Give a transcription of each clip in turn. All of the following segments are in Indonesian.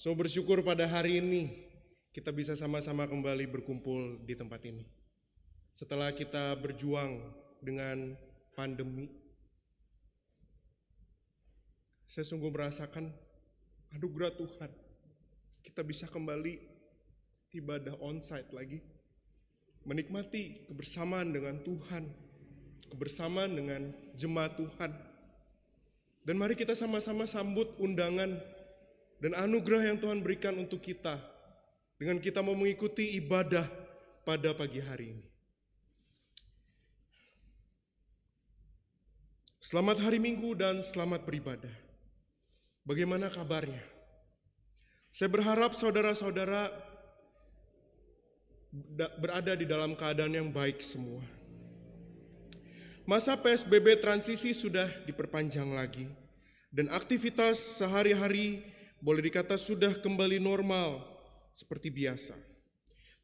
So bersyukur pada hari ini kita bisa sama-sama kembali berkumpul di tempat ini. Setelah kita berjuang dengan pandemi, saya sungguh merasakan anugerah Tuhan. Kita bisa kembali ibadah onsite lagi, menikmati kebersamaan dengan Tuhan, kebersamaan dengan jemaat Tuhan. Dan mari kita sama-sama sambut undangan dan anugerah yang Tuhan berikan untuk kita dengan kita mau mengikuti ibadah pada pagi hari ini. Selamat hari Minggu dan selamat beribadah. Bagaimana kabarnya? Saya berharap saudara-saudara berada di dalam keadaan yang baik semua. Masa PSBB transisi sudah diperpanjang lagi dan aktivitas sehari-hari boleh dikata sudah kembali normal seperti biasa.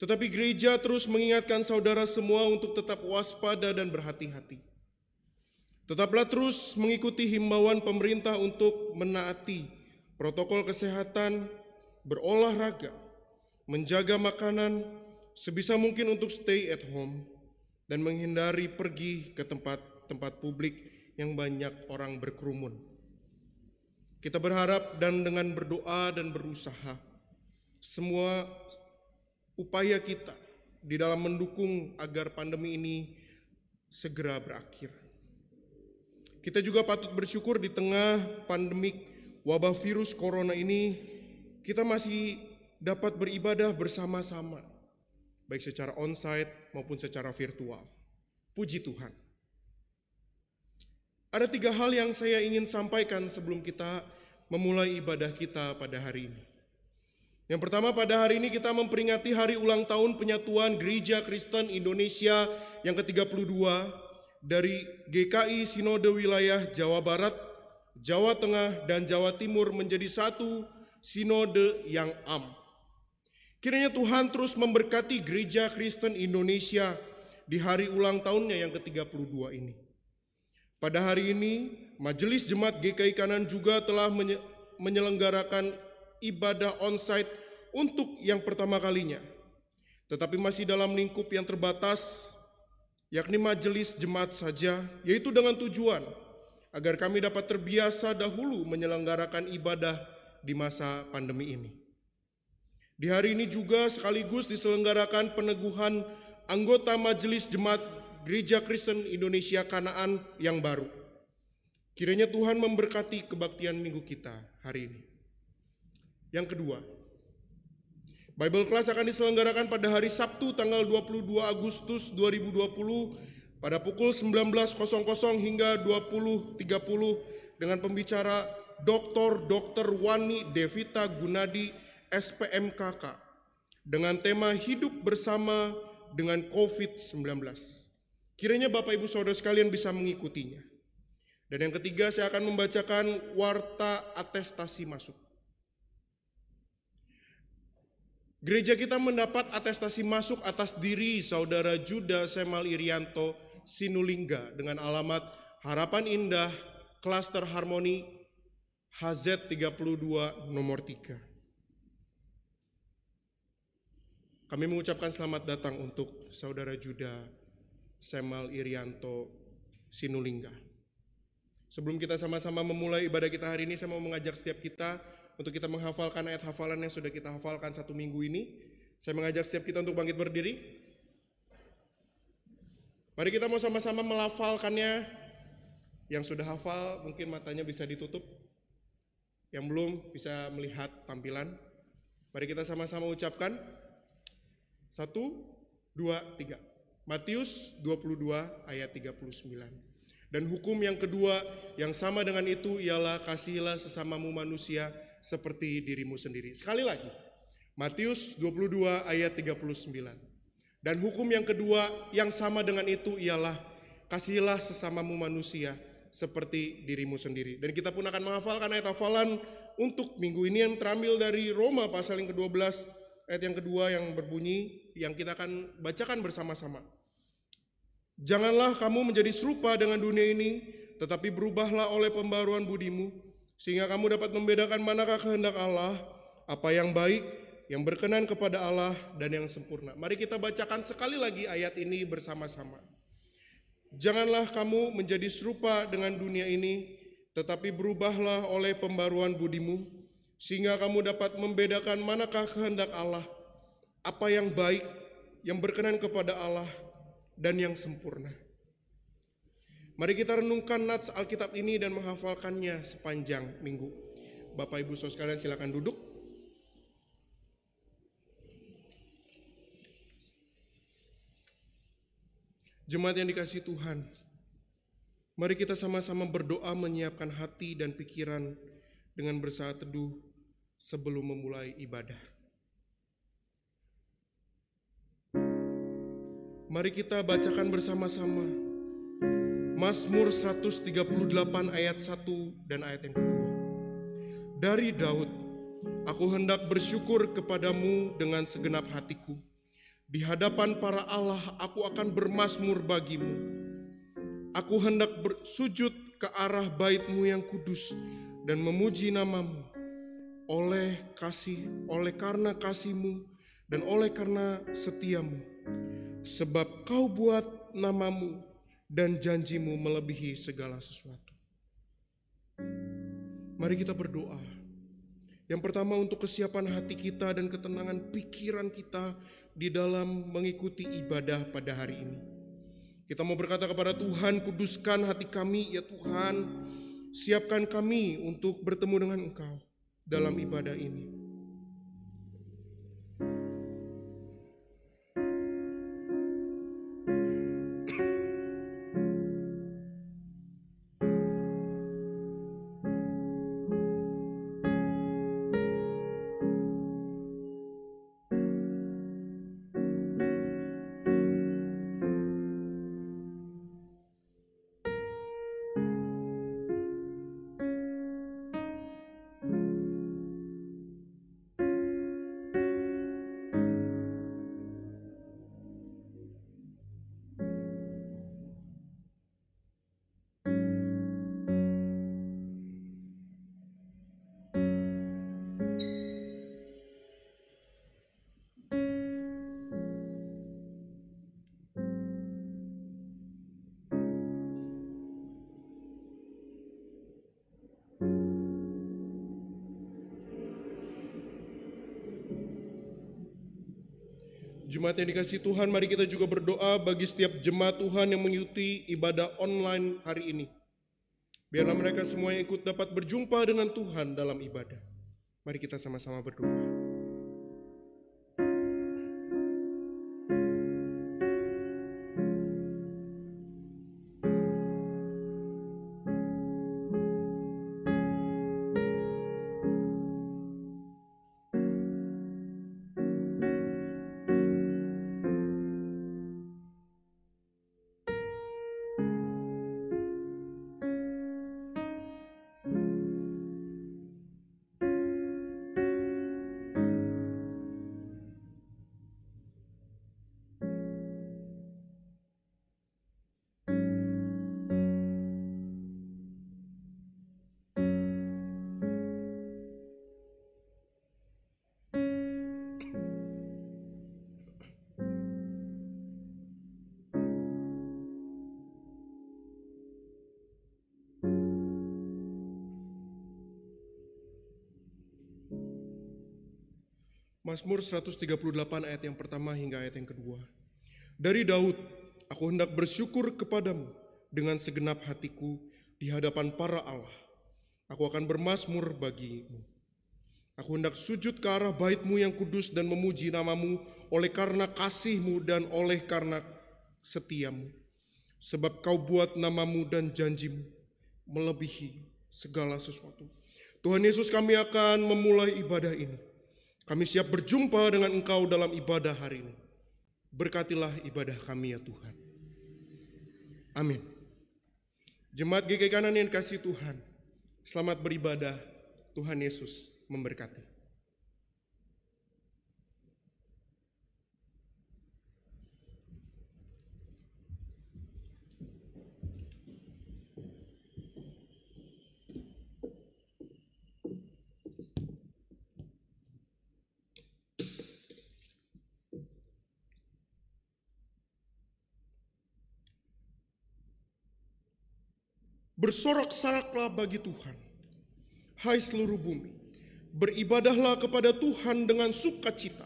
Tetapi gereja terus mengingatkan saudara semua untuk tetap waspada dan berhati-hati. Tetaplah terus mengikuti himbauan pemerintah untuk menaati protokol kesehatan, berolahraga, menjaga makanan, sebisa mungkin untuk stay at home, dan menghindari pergi ke tempat-tempat publik yang banyak orang berkerumun. Kita berharap dan dengan berdoa dan berusaha, semua upaya kita di dalam mendukung agar pandemi ini segera berakhir. Kita juga patut bersyukur di tengah pandemik wabah virus corona ini, kita masih dapat beribadah bersama-sama, baik secara onsite maupun secara virtual. Puji Tuhan. Ada 3 hal yang saya ingin sampaikan sebelum kita memulai ibadah kita pada hari ini. Yang pertama, pada hari ini kita memperingati hari ulang tahun penyatuan Gereja Kristen Indonesia yang ke-32 dari GKI Sinode Wilayah Jawa Barat, Jawa Tengah, dan Jawa Timur menjadi satu sinode yang am. Kiranya Tuhan terus memberkati Gereja Kristen Indonesia di hari ulang tahunnya yang ke-32 ini. Pada hari ini, Majelis Jemaat GKI Kanan juga telah menyelenggarakan ibadah onsite untuk yang pertama kalinya. Tetapi masih dalam lingkup yang terbatas, yakni majelis jemaat saja, yaitu dengan tujuan agar kami dapat terbiasa dahulu menyelenggarakan ibadah di masa pandemi ini. Di hari ini juga sekaligus diselenggarakan peneguhan anggota Majelis Jemaat Gereja Kristen Indonesia Kanaan yang baru. Kiranya Tuhan memberkati kebaktian minggu kita hari ini. Yang kedua, Bible Class akan diselenggarakan pada hari Sabtu tanggal 22 Agustus 2020 pada pukul 19.00 hingga 20.30 dengan pembicara Dr. Wani Devita Gunadi SPMKK dengan tema Hidup Bersama dengan COVID-19. Kiranya Bapak Ibu Saudara sekalian bisa mengikutinya. Dan yang ketiga, saya akan membacakan warta atestasi masuk. Gereja kita mendapat atestasi masuk atas diri Saudara Juda Semal Irianto Sinulingga dengan alamat Harapan Indah, Klaster Harmoni, HZ32 nomor 3. Kami mengucapkan selamat datang untuk Saudara Juda Semal Irianto Sinulingga. Sebelum kita sama-sama memulai ibadah kita hari ini, saya mau mengajak setiap kita untuk kita menghafalkan ayat hafalan yang sudah kita hafalkan 1 minggu ini. Saya mengajak setiap kita untuk bangkit berdiri. Mari kita mau sama-sama melafalkannya. Yang sudah hafal mungkin matanya bisa ditutup. Yang belum bisa melihat tampilan. Mari kita sama-sama ucapkan. 1, 2, 3. Matius 22 ayat 39. Dan hukum yang kedua yang sama dengan itu ialah kasihilah sesamamu manusia seperti dirimu sendiri. Sekali lagi, Matius 22 ayat 39. Dan hukum yang kedua yang sama dengan itu ialah kasihilah sesamamu manusia seperti dirimu sendiri. Dan kita pun akan menghafalkan ayat hafalan untuk minggu ini yang terambil dari Roma pasal yang ke-12 ayat yang kedua yang berbunyi, yang kita akan bacakan bersama-sama. Janganlah kamu menjadi serupa dengan dunia ini, tetapi berubahlah oleh pembaruan budimu, sehingga kamu dapat membedakan manakah kehendak Allah, apa yang baik, yang berkenan kepada Allah, dan yang sempurna. Mari kita bacakan sekali lagi ayat ini bersama-sama. Janganlah kamu menjadi serupa dengan dunia ini, tetapi berubahlah oleh pembaruan budimu, sehingga kamu dapat membedakan manakah kehendak Allah, apa yang baik, yang berkenan kepada Allah, dan yang sempurna. Mari kita renungkan nats Alkitab ini dan menghafalkannya sepanjang minggu. Bapak Ibu Saudara sekalian, silakan duduk. Jemaat yang dikasihi Tuhan, mari kita sama-sama berdoa menyiapkan hati dan pikiran dengan bersaat teduh sebelum memulai ibadah. Mari kita bacakan bersama-sama Mazmur 138 ayat 1 dan ayat yang kedua. Dari Daud, aku hendak bersyukur kepadamu dengan segenap hatiku. Di hadapan para Allah aku akan bermazmur bagimu. Aku hendak bersujud ke arah bait-Mu yang kudus dan memuji namamu. Oleh karena kasih-Mu dan oleh karena setiamu. Sebab Kau buat namamu dan janji-Mu melebihi segala sesuatu. Mari kita berdoa. Yang pertama untuk kesiapan hati kita dan ketenangan pikiran kita di dalam mengikuti ibadah pada hari ini. Kita mau berkata kepada Tuhan, kuduskan hati kami ya Tuhan, siapkan kami untuk bertemu dengan Engkau dalam ibadah ini. Jemaat yang dikasihi Tuhan, mari kita juga berdoa bagi setiap jemaat Tuhan yang mengikuti ibadah online hari ini. Biarlah mereka semua yang ikut dapat berjumpa dengan Tuhan dalam ibadah. Mari kita sama-sama berdoa. Mazmur 138 ayat yang pertama hingga ayat yang kedua. Dari Daud, aku hendak bersyukur kepadamu dengan segenap hatiku di hadapan para Allah. Aku akan bermazmur bagimu. Aku hendak sujud ke arah bait-Mu yang kudus dan memuji namamu oleh karena kasih-Mu dan oleh karena setiamu. Sebab Kau buat namamu dan janji-Mu melebihi segala sesuatu. Tuhan Yesus, kami akan memulai ibadah ini. Kami siap berjumpa dengan Engkau dalam ibadah hari ini. Berkatilah ibadah kami ya Tuhan. Amin. Jemaat GKI Kanan yang kasih Tuhan, selamat beribadah. Tuhan Yesus memberkati. Bersorak-soraklah bagi Tuhan, hai seluruh bumi. Beribadahlah kepada Tuhan dengan sukacita.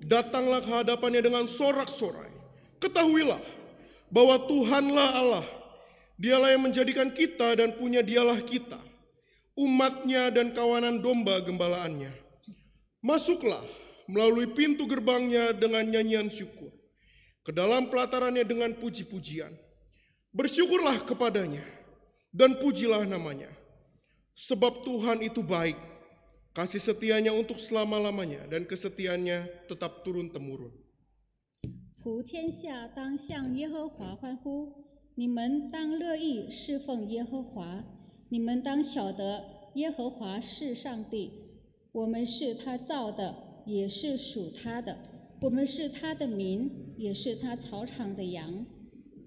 Datanglah ke hadapannya dengan sorak-sorai. Ketahuilah bahwa Tuhanlah Allah. Dialah yang menjadikan kita dan punya dialah kita, umatnya dan kawanan domba gembalaannya. Masuklah melalui pintu gerbangnya dengan nyanyian syukur, ke dalam pelatarannya dengan puji-pujian. Bersyukurlah kepadanya dan pujilah namanya. Sebab Tuhan itu baik, kasih setianya untuk selama-lamanya dan kesetiaannya tetap turun-temurun. 普天下当向耶和华欢呼，你们当乐意侍奉耶和华，你们当晓得耶和华是上帝，我们是他造的，也是属他的，我们是他的民，也是他草场的羊。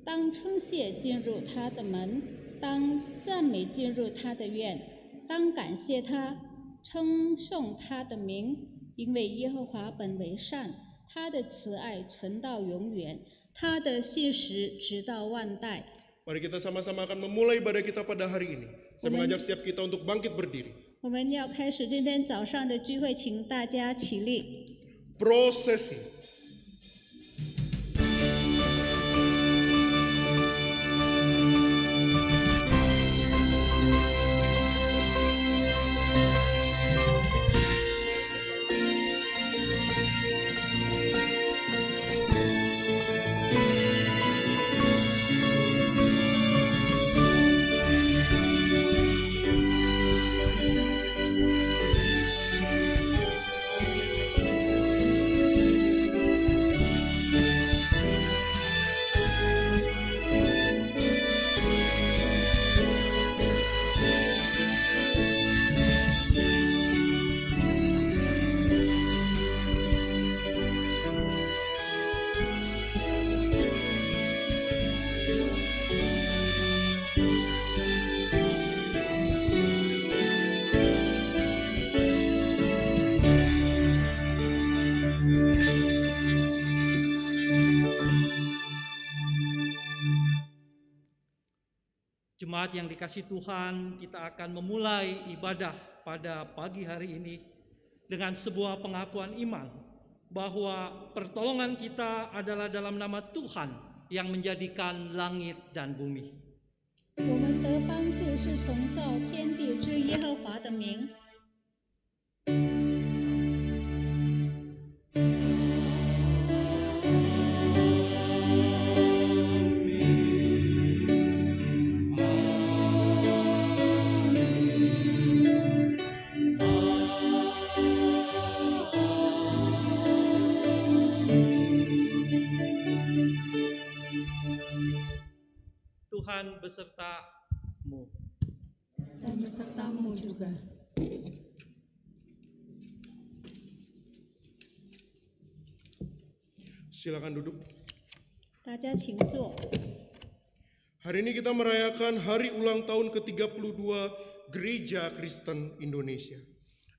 当称谢进入他的门，当赞美进入他的院，当感谢他，称颂他的名，因为耶和华本为善，他的慈爱存到永远，他的信实直到万代。 Mari kita sama-sama akan memulai ibadah kita pada hari ini. Saya mengajak setiap kita untuk bangkit berdiri. 我们要开始今天早上的聚会，请大家起立。 Prosesi. Jemaat yang dikasihi Tuhan, kita akan memulai ibadah pada pagi hari ini dengan sebuah pengakuan iman bahwa pertolongan kita adalah dalam nama Tuhan yang menjadikan langit dan bumi. 我们得帮助是从造天地之耶和华的名。 Tuhan besertamu. Dan besertamu juga. Silakan duduk. 大家请坐。 Hari ini kita merayakan hari ulang tahun ke-32 Gereja Kristen Indonesia.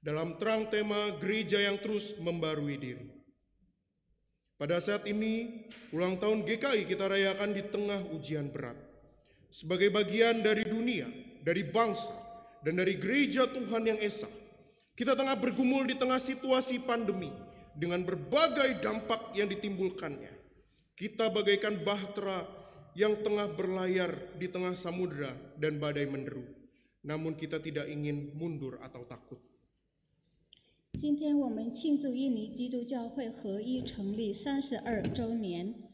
Dalam terang tema gereja yang terus membarui diri. Pada saat ini, ulang tahun GKI kita rayakan di tengah ujian berat. Sebagai bagian dari dunia, dari bangsa, dan dari gereja Tuhan yang esa, kita tengah bergumul di tengah situasi pandemi dengan berbagai dampak yang ditimbulkannya. Kita bagaikan bahtera yang tengah berlayar di tengah samudera dan badai menderu. Namun kita tidak ingin mundur atau takut. 今天我们庆祝印尼基督教会合一成立32周年，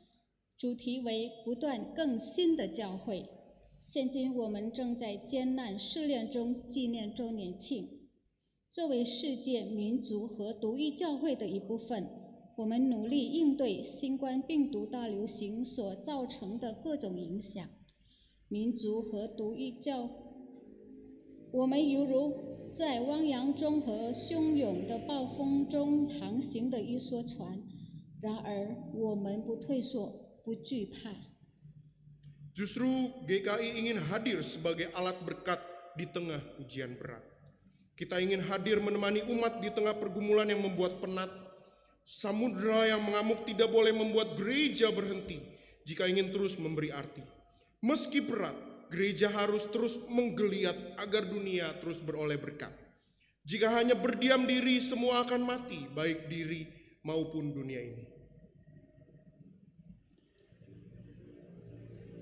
主题为不断更新的教会。现今我们正在艰难试炼中纪念周年庆。作为世界民族和独一教会的一部分，我们努力应对新冠病毒大流行所造成的各种影响。民族和独一教，我们犹如 在汪洋中和汹涌的暴风中航行的一艘船，然而我们不退缩，不惧怕。 Justru GKI ingin hadir sebagai alat berkat di tengah ujian berat. Kita ingin hadir menemani umat di tengah pergumulan yang membuat penat. Samudera yang mengamuk tidak boleh membuat gereja berhenti jika ingin terus memberi arti. Meski berat, gereja harus terus menggeliat agar dunia terus beroleh berkat. Jika hanya berdiam diri, semua akan mati, baik diri maupun dunia ini.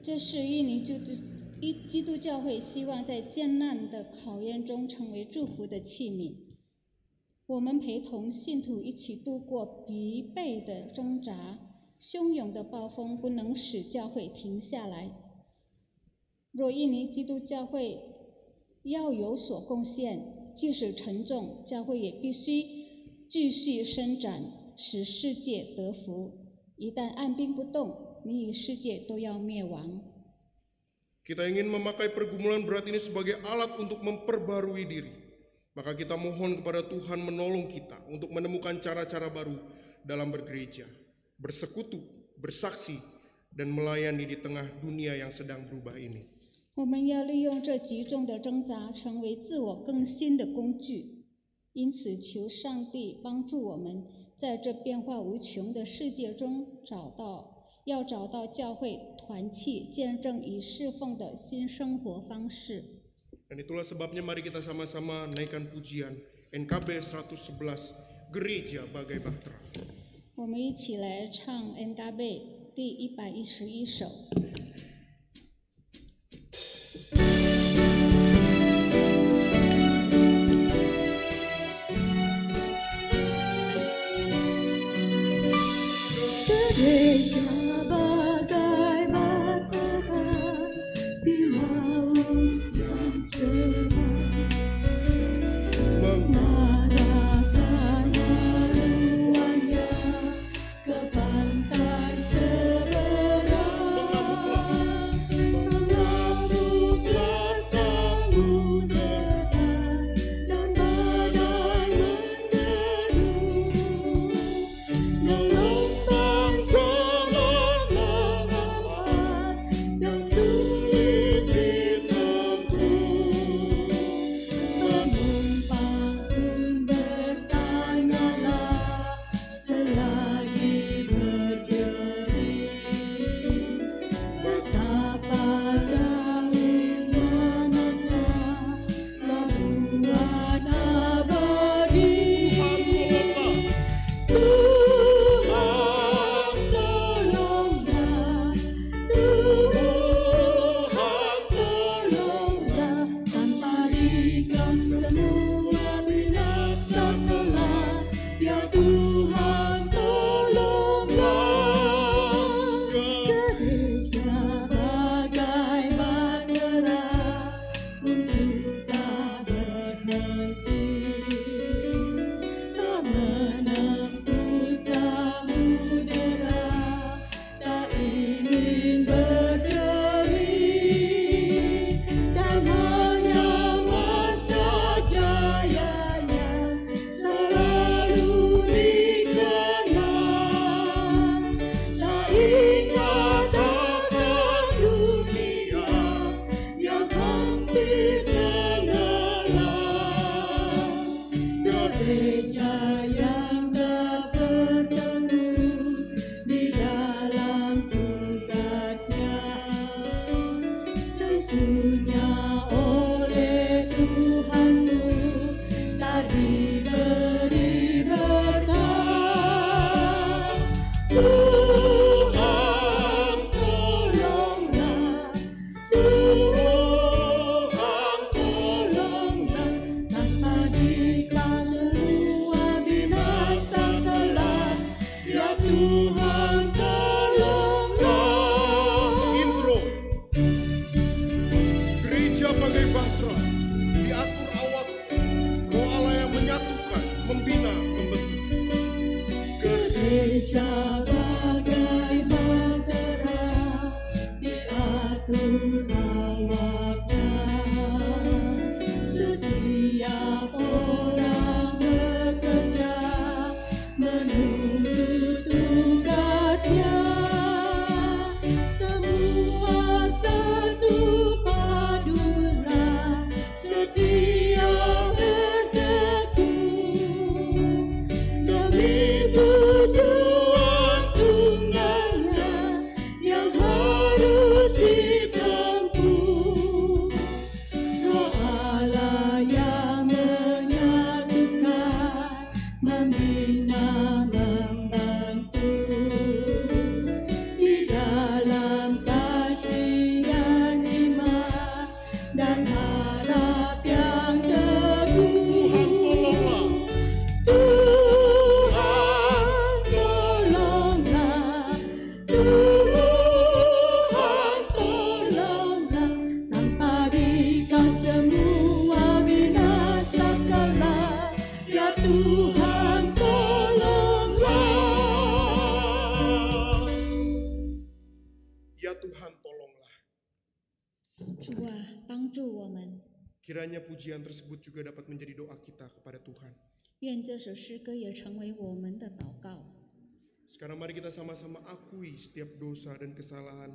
这是印尼基督教会希望在艰难的考验中成为祝福的器皿。我们陪同信徒一起度过疲惫的挣扎，汹涌的暴风不能使教会停下来。若印尼基督教会要有所贡献，即使沉重，教会也必须继续伸展，使世界得福。一旦按兵不动，你与世界都要灭亡。 Kita ingin memakai pergumulan berat ini sebagai alat untuk memperbarui diri. Maka kita mohon kepada Tuhan menolong kita untuk menemukan cara-cara baru dalam bergereja, bersekutu, bersaksi, dan melayani di tengah dunia yang sedang berubah ini. 我们要利用这极重的挣扎，成为自我更新的工具。因此，求上帝帮助我们，在这变化无穷的世界中找到教会团契、见证与侍奉的新生活方式。 Dan itulah sebabnya mari kita sama-sama naikkan pujian NKB 111 Gereja Bagai Bahtera. 我们一起来唱 NKB 第111首。 Setia berteguh membina, membantu di dalam kasih dan iman dan harap yang teguh. Tuhan tolonglah. Tuhan tolonglah, tanpa Dikau semua binasa kelak. Ya Tuhan tolonglah. Ya Tuhan tolonglah. 主啊，帮助我们。 Kiranya pujian tersebut juga dapat menjadi doa kita kepada Tuhan. 愿这首诗歌也成为我们的祷告。 Sekarang mari kita sama-sama akui setiap dosa dan kesalahan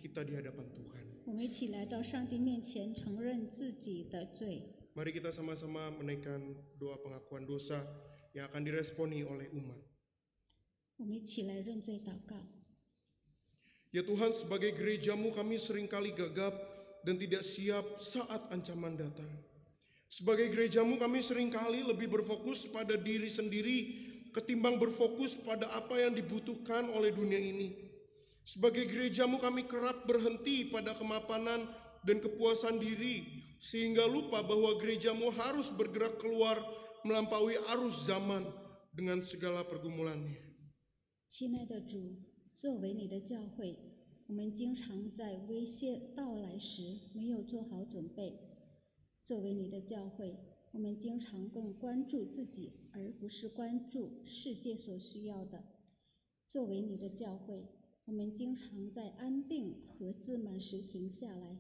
kita di hadapan Tuhan. 我们一起来到上帝面前，承认自己的罪。 Mari kita sama-sama menaikkan doa pengakuan dosa yang akan diresponi oleh umat. 我们一起来认罪祷告。 Ya Tuhan, sebagai gerejamu kami seringkali gagap dan tidak siap saat ancaman datang. Sebagai gerejamu kami seringkali lebih berfokus pada diri sendiri ketimbang berfokus pada apa yang dibutuhkan oleh dunia ini. Sebagai gerejamu kami kerap berhenti pada kemapanan dan kepuasan diri sehingga lupa bahwa gerejamu harus bergerak keluar melampaui arus zaman dengan segala pergumulannya. 亲爱的主，作为你的教会，我们经常在危险到来时没有做好准备。作为你的教会，我们经常更关注自己，而不是关注世界所需要的。作为你的教会，我们经常在安定和自满时停下来，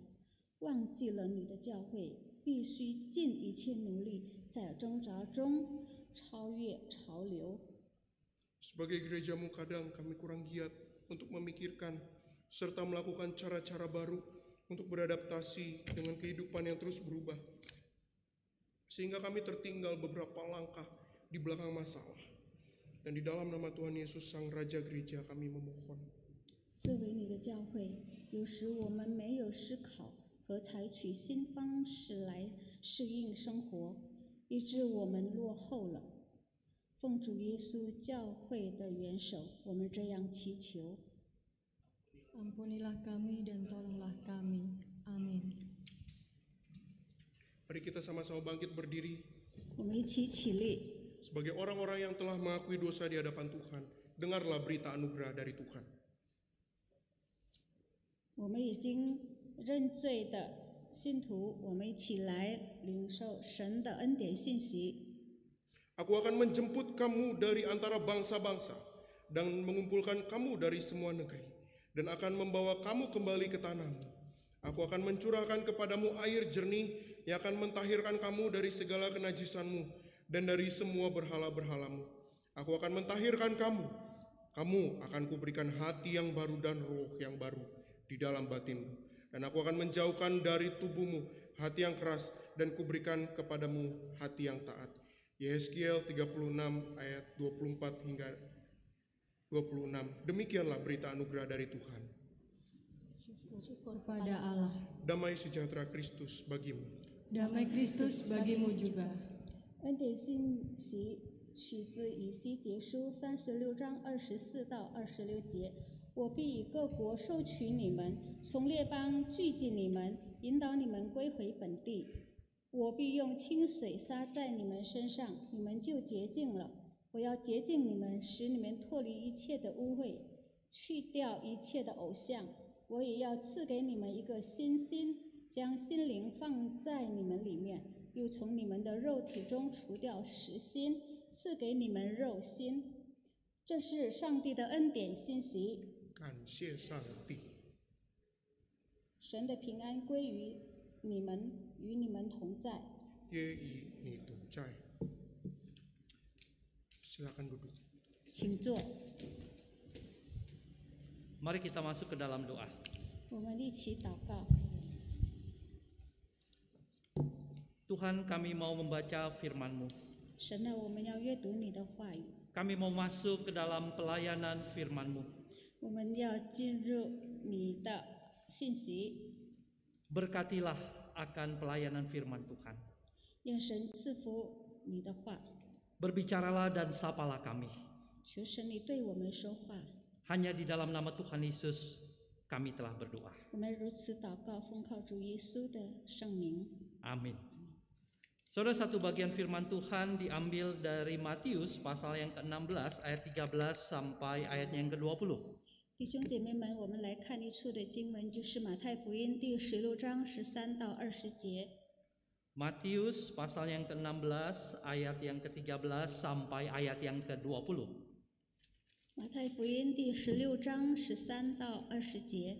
忘记了你的教会必须尽一切努力，在挣扎中超越潮流。 Sebagai gerejamu kadang kami kurang giat untuk memikirkan serta melakukan cara-cara baru untuk beradaptasi dengan kehidupan yang terus berubah. Sehingga kami tertinggal beberapa langkah di belakang masalah. Dan di dalam nama Tuhan Yesus Sang Raja Gereja kami memohon. 作为你的教会，有时我们没有思考和采取新方式来适应生活，以致我们落后了。奉主耶稣教会的元首，我们这样祈求。 Ampunilah kami dan tolonglah kami. Amin. Mari kita sama-sama bangkit berdiri 我们一起起立， sebagai orang-orang yang telah mengakui dosa di hadapan Tuhan. Dengarlah berita anugerah dari Tuhan. 我们已经认罪的信徒，我们一起来领受神的恩典信息。 Aku akan menjemput kamu dari antara bangsa-bangsa dan mengumpulkan kamu dari semua negeri dan akan membawa kamu kembali ke tanahmu. Aku akan mencurahkan kepadamu air jernih yang akan mentahirkan kamu dari segala kenajisanmu dan dari semua berhala-berhalamu. Aku akan mentahirkan kamu. Kamu akan kuberikan hati yang baru dan roh yang baru di dalam batinmu. Dan aku akan menjauhkan dari tubuhmu hati yang keras dan kuberikan kepadamu hati yang taat. Yehezkiel 36 ayat 24 hingga 26. Demikianlah berita anugerah dari Tuhan. Syukur kepada Allah. Damai sejahtera Kristus bagimu. Damai Kristus bagimu juga. 恩典信息取自以西结书36章24到26节。我必以各国收取你们，从列邦聚集你们，引导你们归回本地。我必用清水洒在你们身上，你们就洁净了。我要洁净你们，使你们脱离一切的污秽，去掉一切的偶像。我也要赐给你们一个新心，将心灵放在你们里面，又从你们的肉体中除掉实心，赐给你们肉心。这是上帝的恩典信息。 感谢上帝。 神的平安归于你们，与你们同在。 也与你同在。Silakan duduk. 请坐， Mari kita masuk ke dalam doa. 我们一起祷告。 Tuhan, kami mau membaca firman-Mu. 神啊，我们要阅读你的话语， Kami mau masuk ke dalam pelayanan firman-Mu. 我们要进入你的信息。 Berkatilah akan pelayanan firman Tuhan. 愿神赐福你的话。Berbicaralah dan sapalah kami. 求神你对我们说话。 Hanya di dalam nama Tuhan Yesus kami telah berdoa. 我们如此祷告，奉靠主耶稣的圣名。 Amin. Saudara, satu bagian firman Tuhan diambil dari Matius pasal yang ke-16 ayat 13 sampai ayatnya yang ke-20. 弟兄姐妹们，我们来看一处的经文，就是马太福音第16章13到20节。 Matius pasal yang ke-16 ayat yang ke-13 sampai ayat yang ke-20. 马太福音第16章13到20节。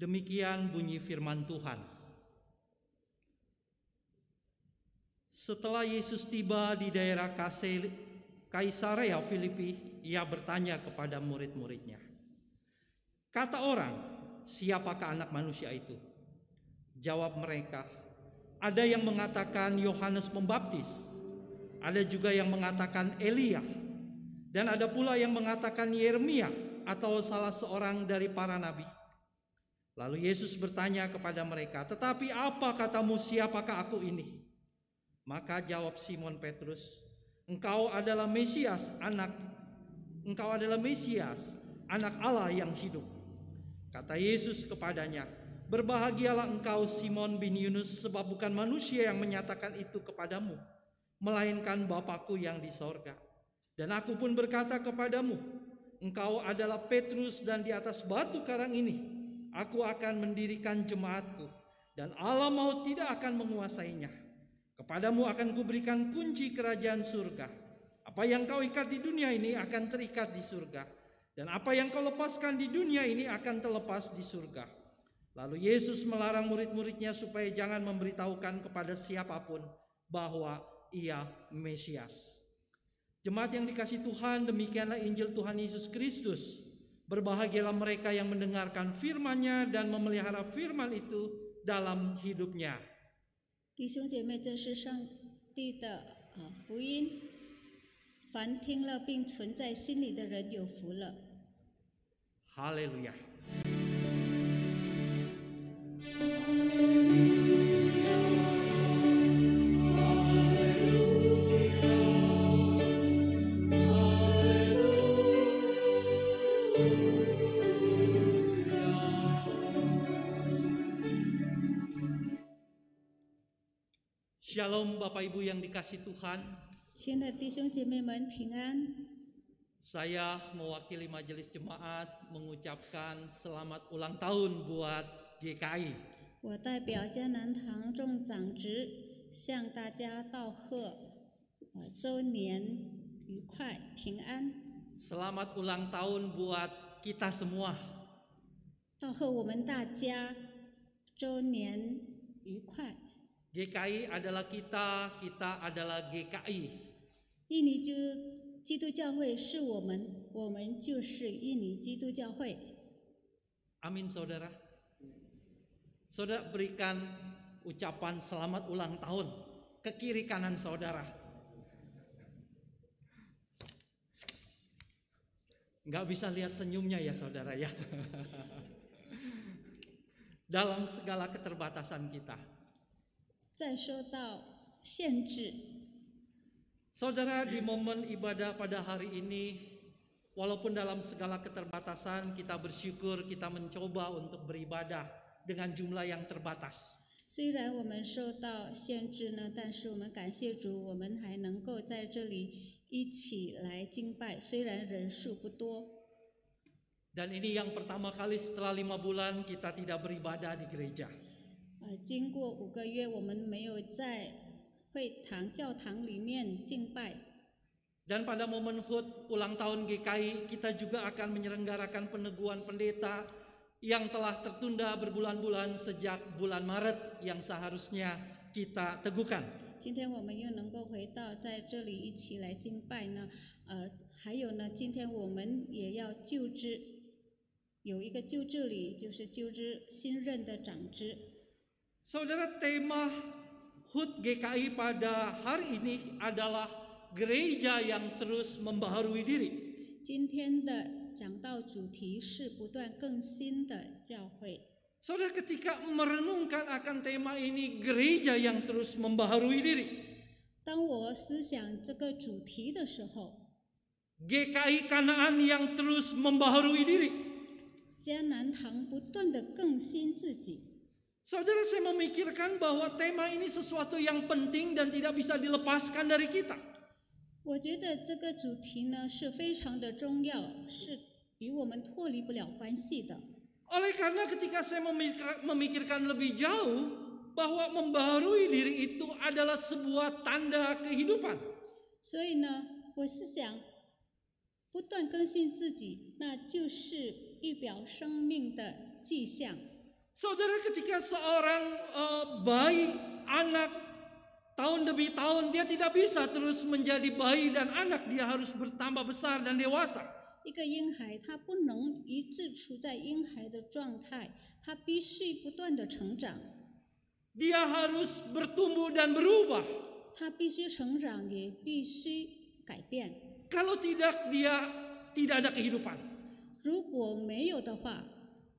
Demikian bunyi firman Tuhan. Setelah Yesus tiba di daerah Kaisarea Filipi, ia bertanya kepada murid-muridnya, "Kata orang, siapakah anak manusia itu?" Jawab mereka, "Ada yang mengatakan Yohanes Pembaptis, ada juga yang mengatakan Elia, dan ada pula yang mengatakan Yeremia atau salah seorang dari para nabi." Lalu Yesus bertanya kepada mereka, "Tetapi apa katamu, siapakah aku ini?" Maka jawab Simon Petrus, Engkau adalah Mesias, anak Allah yang hidup." Kata Yesus kepadanya, "Berbahagialah engkau Simon bin Yunus, sebab bukan manusia yang menyatakan itu kepadamu, melainkan Bapa-Ku yang di sorga. Dan aku pun berkata kepadamu, engkau adalah Petrus, dan di atas batu karang ini aku akan mendirikan jemaatku, dan alam maut tidak akan menguasainya. Kepadamu akan kuberikan kunci kerajaan surga. Apa yang kau ikat di dunia ini akan terikat di surga, dan apa yang kau lepaskan di dunia ini akan terlepas di surga." Lalu Yesus melarang murid-muridnya supaya jangan memberitahukan kepada siapapun bahwa ia Mesias. Jemaat yang dikasihi Tuhan, demikianlah Injil Tuhan Yesus Kristus. Berbahagialah mereka yang mendengarkan firman-Nya dan memelihara firman itu dalam hidupnya. 弟兄姐妹，这是上帝的福音，凡听了并存在心里的人有福了。 Haleluya. Shalom Bapak Ibu yang dikasihi Tuhan. 亲爱的弟兄姐妹们，平安！ Saya mewakili majelis jemaat mengucapkan selamat ulang tahun buat GKI. 我代表迦南堂众长执向大家道贺，周年愉快，平安！ Selamat ulang tahun buat kita semua. 道贺我们大家周年愉快！ GKI adalah kita, kita adalah GKI. 印尼基督教会是我们，我们就是印尼基督教会。 Amin saudara. Saudara berikan ucapan selamat ulang tahun ke kiri kanan saudara. Nggak bisa lihat senyumnya ya saudara ya. Dalam segala keterbatasan kita. 再说到限制， Saudara, di momen ibadah pada hari ini, walaupun dalam segala keterbatasan kita bersyukur, kita mencoba untuk beribadah dengan jumlah yang terbatas. 虽然我们受到限制呢，但是我们感谢主，我们还能够在这里一起来敬拜，虽然人数不多。 Dan ini yang pertama kali setelah 5 bulan kita tidak beribadah di gereja. 经过5个月，我们没有在教堂里面敬拜。 Dan pada momen HUT ulang tahun GKI, kita juga akan menyelenggarakan peneguhan pendeta yang telah tertunda berbulan-bulan sejak bulan Maret yang seharusnya kita teguhkan. 今天我们又能够回到在这里一起来敬拜呢，还有呢，今天我们也要就职，有一个就职礼，就是就职新任的长职。 Saudara, tema HUT GKI pada hari ini adalah gereja yang terus membaharui diri. 今天的讲到主题是不断更新的教会。 Saudara, ketika merenungkan akan tema ini, gereja yang terus membaharui diri, 当我思想这个主题的时候， GKI Kanaan yang terus membaharui diri. 迦南堂不断的更新自己。 Saudara, saya memikirkan bahwa tema ini sesuatu yang penting dan tidak bisa dilepaskan dari kita. 我觉得这个主题呢是非常的重要，是与我们脱离不了关系的。 Oleh karena ketika saya memikirkan lebih jauh bahwa membaharui diri itu adalah sebuah tanda kehidupan. 所以呢，我是想不断更新自己，那就是预表生命的迹象。 Saudara, ketika seorang bayi, anak, tahun demi tahun dia tidak bisa terus menjadi bayi dan anak, dia harus bertambah besar dan dewasa. 一个婴孩，他不能一直处在婴孩的状态，他必须不断的成长， Dia harus bertumbuh dan berubah. 他必须成长，也必须改变。 Kalau tidak, dia tidak ada kehidupan. 如果没有的话，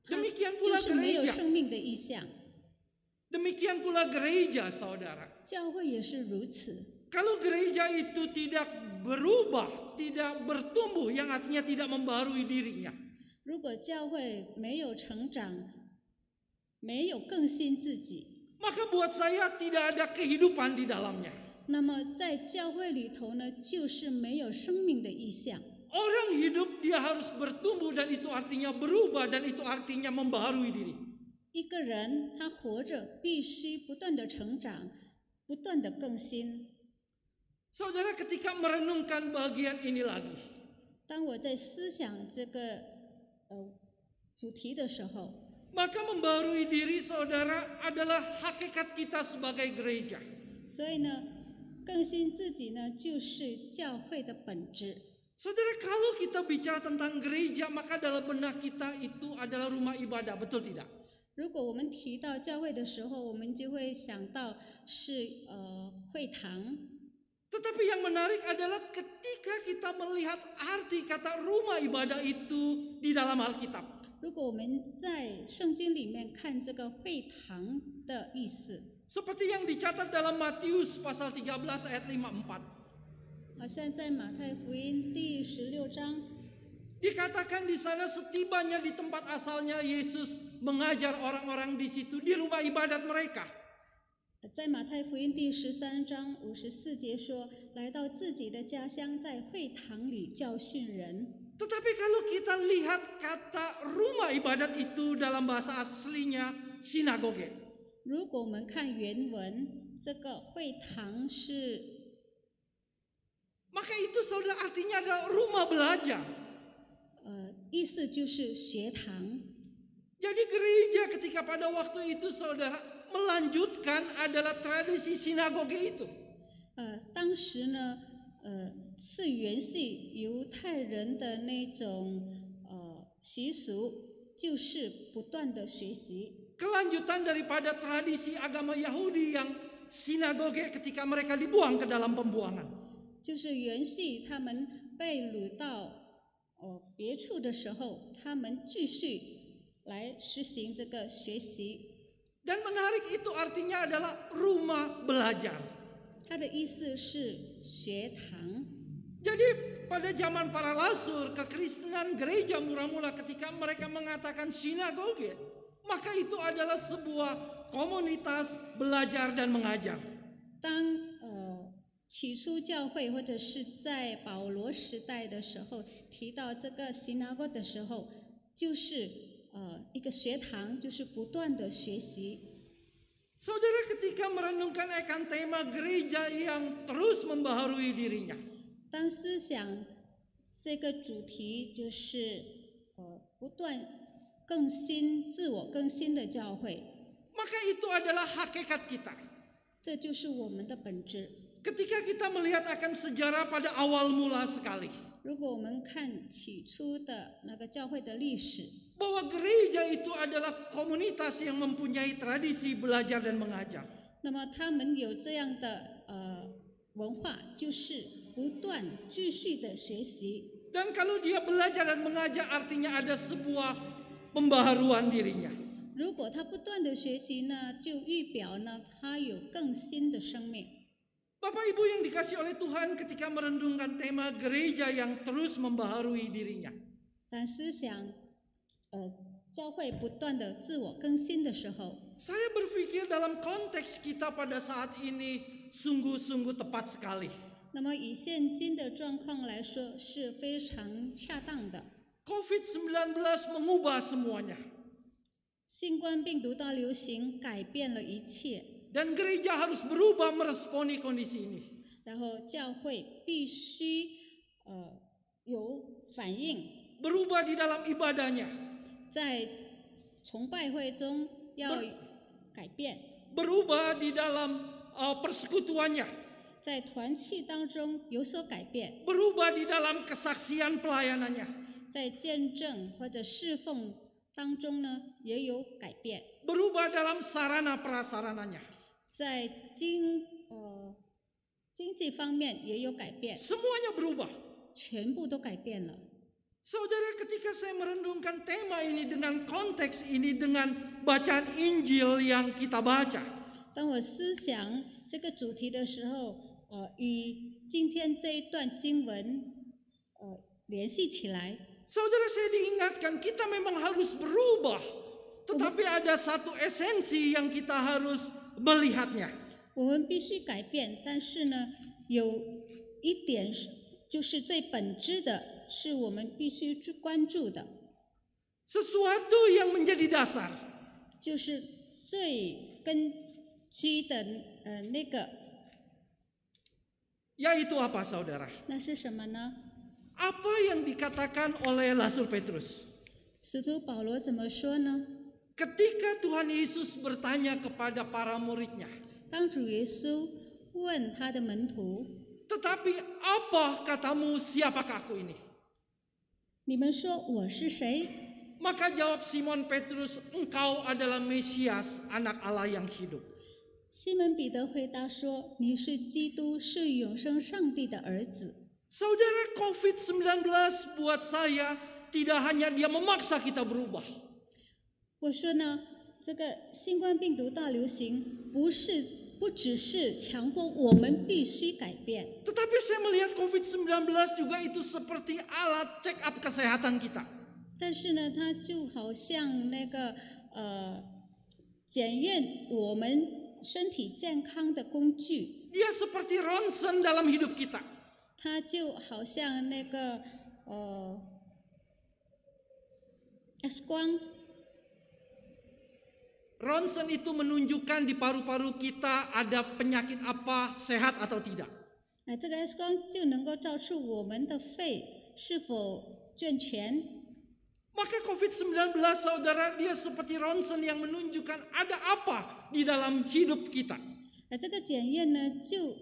他 Demikian 就 pula 是没有 gereja. 生命的意象。 Demikian pula gereja, saudara. 教会也是如此。 Kalau gereja itu tidak berubah, tidak bertumbuh, yang artinya tidak membaharui dirinya, 如果教会没有成长，没有更新自己， maka buat saya tidak ada kehidupan di dalamnya. 那么在教会里头呢，就是没有生命的意象。 Orang hidup dia harus bertumbuh dan itu artinya berubah dan itu artinya membaharui diri. 一个人他活着必须不断的成长，不断的更新。 Saudara, ketika merenungkan bagian ini lagi, 当我在思想这个主题的时候， maka membaharui diri saudara adalah hakikat kita sebagai gereja. 所以呢，更新自己呢，就是教会的本质。 Saudara, kalau kita bicara tentang gereja, maka dalam benak kita itu adalah rumah ibadah, betul tidak? 如果我们提到教会的时候，我们就会想到是会堂。 Tetapi yang menarik adalah ketika kita melihat arti kata rumah ibadah itu di dalam Alkitab. 如果我们在圣经里面看这个会堂的意思， Seperti yang dicatat dalam Matius pasal 13 ayat 54. 好像在马太福音第16章， Dikatakan di sana setibanya di tempat asalnya Yesus mengajar orang-orang di situ di rumah ibadat mereka. 在马太福音第13章54节说，来到自己的家乡，在会堂里教训人。 Tetapi kalau kita lihat kata rumah ibadat itu dalam bahasa aslinya sinagoge. 如果我们看原文，这个会堂是 Maka itu saudara artinya adalah rumah belajar. 意思就是学堂。 Jadi gereja ketika pada waktu itu saudara melanjutkan adalah tradisi sinagoge itu. 当时呢，是沿系犹太人的那种习俗，就是不断的学习。 Kelanjutan daripada tradisi agama Yahudi yang sinagoge ketika mereka dibuang ke dalam pembuangan. 就是沿系他们被掳到别处的时候，他们继续来实行这个学习。 Dan menarik itu artinya adalah rumah belajar. 它的意思是学堂。 Jadi pada zaman para rasul, kekristenan gereja mula-mula ketika mereka mengatakan sinagoge, maka itu adalah sebuah komunitas belajar dan mengajar. 当起初教会或者是在保罗时代的时候提到这个 synagogue 的时候，就是一个学堂，就是不断的学习。 Saudara, ketika merenungkan akan tema gereja yang terus membaharui dirinya, 当思想这个主题就是不断更新、自我更新的教会， maka itu adalah hakikat kita. 这就是我们的本质。 Ketika kita melihat akan sejarah pada awal mula sekali, 如果我们看起初的那个教会的历史， bahwa gereja itu adalah komunitas yang mempunyai tradisi belajar dan mengajar. 那么他们有这样的文化，就是不断继续的学习。Dan kalau dia belajar dan mengajar artinya ada sebuah pembaharuan dirinya. 如果他不断的学习呢，就预表呢他有更新的生命。 Bapak Ibu yang dikasih oleh Tuhan, ketika merendungkan tema gereja yang terus membaharui dirinya, 当思想教会不断的自我更新的时候， saya berpikir dalam konteks kita pada saat ini sungguh-sungguh tepat sekali. 那么以现今的状况来说是非常恰当的。 COVID-19 mengubah semuanya. 新冠病毒大流行改变了一切， Dan gereja harus berubah meresponi kondisi ini. 然后教会必须有反应， Berubah di dalam ibadahnya. 在崇拜会中要改变， Berubah di dalam persekutuannya. 在团契当中有所改变， Berubah di dalam kesaksian pelayanannya. 在见证或者侍奉当中呢也有改变， Berubah dalam sarana prasarananya. 在经济方面也有改变， Semuanya berubah. 全部都改变了。 Saudara, ketika saya merendungkan tema ini dengan konteks ini, dengan bacaan Injil yang kita baca, 当我思想这个主题的时候，与今天这一段经文联系起来， saudara, saya diingatkan kita memang harus berubah. Tetapi ada satu esensi yang kita harus melihatnya. 我们必须改变，但是呢，有一点就是最本质的，是我们必须去关注的， Sesuatu yang menjadi dasar. 就是最根基的那个， Yaitu apa, saudara? 那是什么呢？ Apa yang dikatakan oleh Rasul Petrus? 使徒保罗怎么说呢？ Ketika Tuhan Yesus bertanya kepada para muridnya, 当主耶稣问他的门徒 tetapi apa katamu, siapakah aku ini? 你们说我是谁？ Maka jawab Simon Petrus, engkau adalah Mesias, anak Allah yang hidup. 西门彼得回答说：“你是基督，是永生上帝的儿子。” Saudara, COVID-19 buat saya tidak hanya dia memaksa kita berubah. 我说呢，这个新冠病毒大流行不只是强迫我们必须改变， Tetapi saya melihat COVID-19 juga itu seperti alat check up kesehatan kita. 但是呢，它就好像那个检验我们身体健康的工具， Dia seperti ronsen dalam hidup kita. 它就好像那个X 光。 Ronsen itu menunjukkan di paru-paru kita ada penyakit apa, sehat atau tidak. 这个 X 光就能够照出我们的肺是否健全。 Maka COVID-19, saudara, dia seperti ronsen yang menunjukkan ada apa di dalam hidup kita. 这个检验呢，就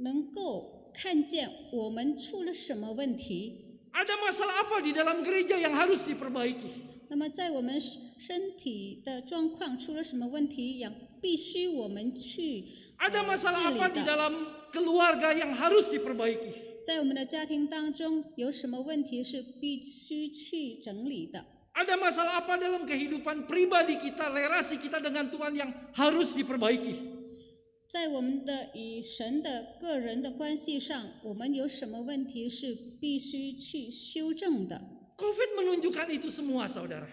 能够看见我们出了什么问题。 Ada masalah apa di dalam gereja yang harus diperbaiki? 那么在我们身体的状况出了什么问题，也必须我们去 Ada masalah 治理 apa di 的。 dalam keluarga yang harus diperbaiki? 在我们的家庭当中有什么问题是必须去整理的？ Ada masalah apa dalam kehidupan pribadi kita, relasi kita dengan Tuhan yang harus diperbaiki? 在我们的与神的个人的关系上，我们有什么问题是必须去修正的？ COVID menunjukkan itu semua, saudara.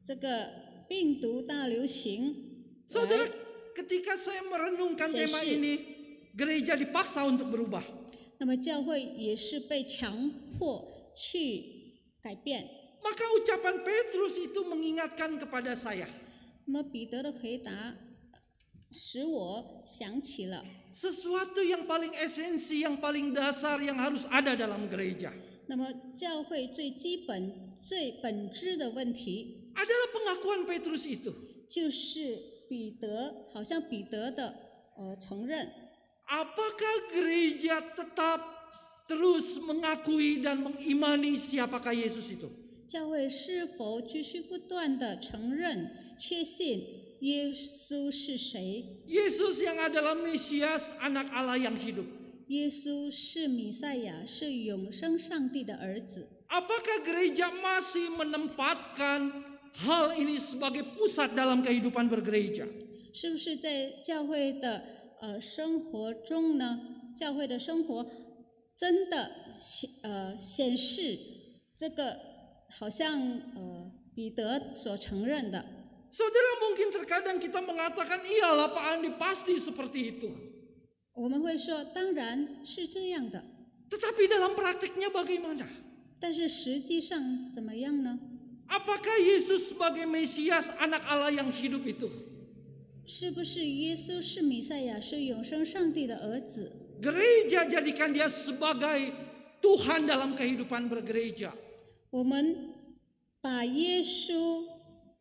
这个病毒大流行， Saudara, ketika saya merenungkan tema ini, gereja dipaksa untuk berubah. 那么教会也是被强迫去改变。 Maka ucapan Petrus itu mengingatkan kepada saya. 那么彼得的回答使我想起了 Sesuatu yang paling esensi, yang paling dasar yang harus ada dalam gereja. 那么教会最基本、最本质的问题， Adalah pengakuan Petrus itu. 就是好像彼得的承认。 Apakah gereja tetap terus mengakui dan mengimani siapakah Yesus itu? 教会是否继续不断的承认、确信耶稣是谁？ Yesus yang adalah Mesias, anak Allah yang hidup. 耶稣是弥赛亚，是永生上帝的儿子。 Apakah gereja masih menempatkan hal ini sebagai pusat dalam kehidupan bergereja? 是不是在教会的生活中呢？教会的生活真的显示这个好像彼得所承认的。 Saudara, mungkin terkadang kita mengatakan iyalah Pak Andi pasti seperti itu. 我们会说，当然是这样的， Tetapi dalam praktiknya bagaimana? 但是实际上怎么样呢？ Apakah Yesus sebagai Mesias anak Allah yang hidup itu? 是不是耶稣是弥赛亚，是永生上帝的儿子？ Gereja jadikan dia sebagai Tuhan dalam kehidupan bergereja. 我们把耶稣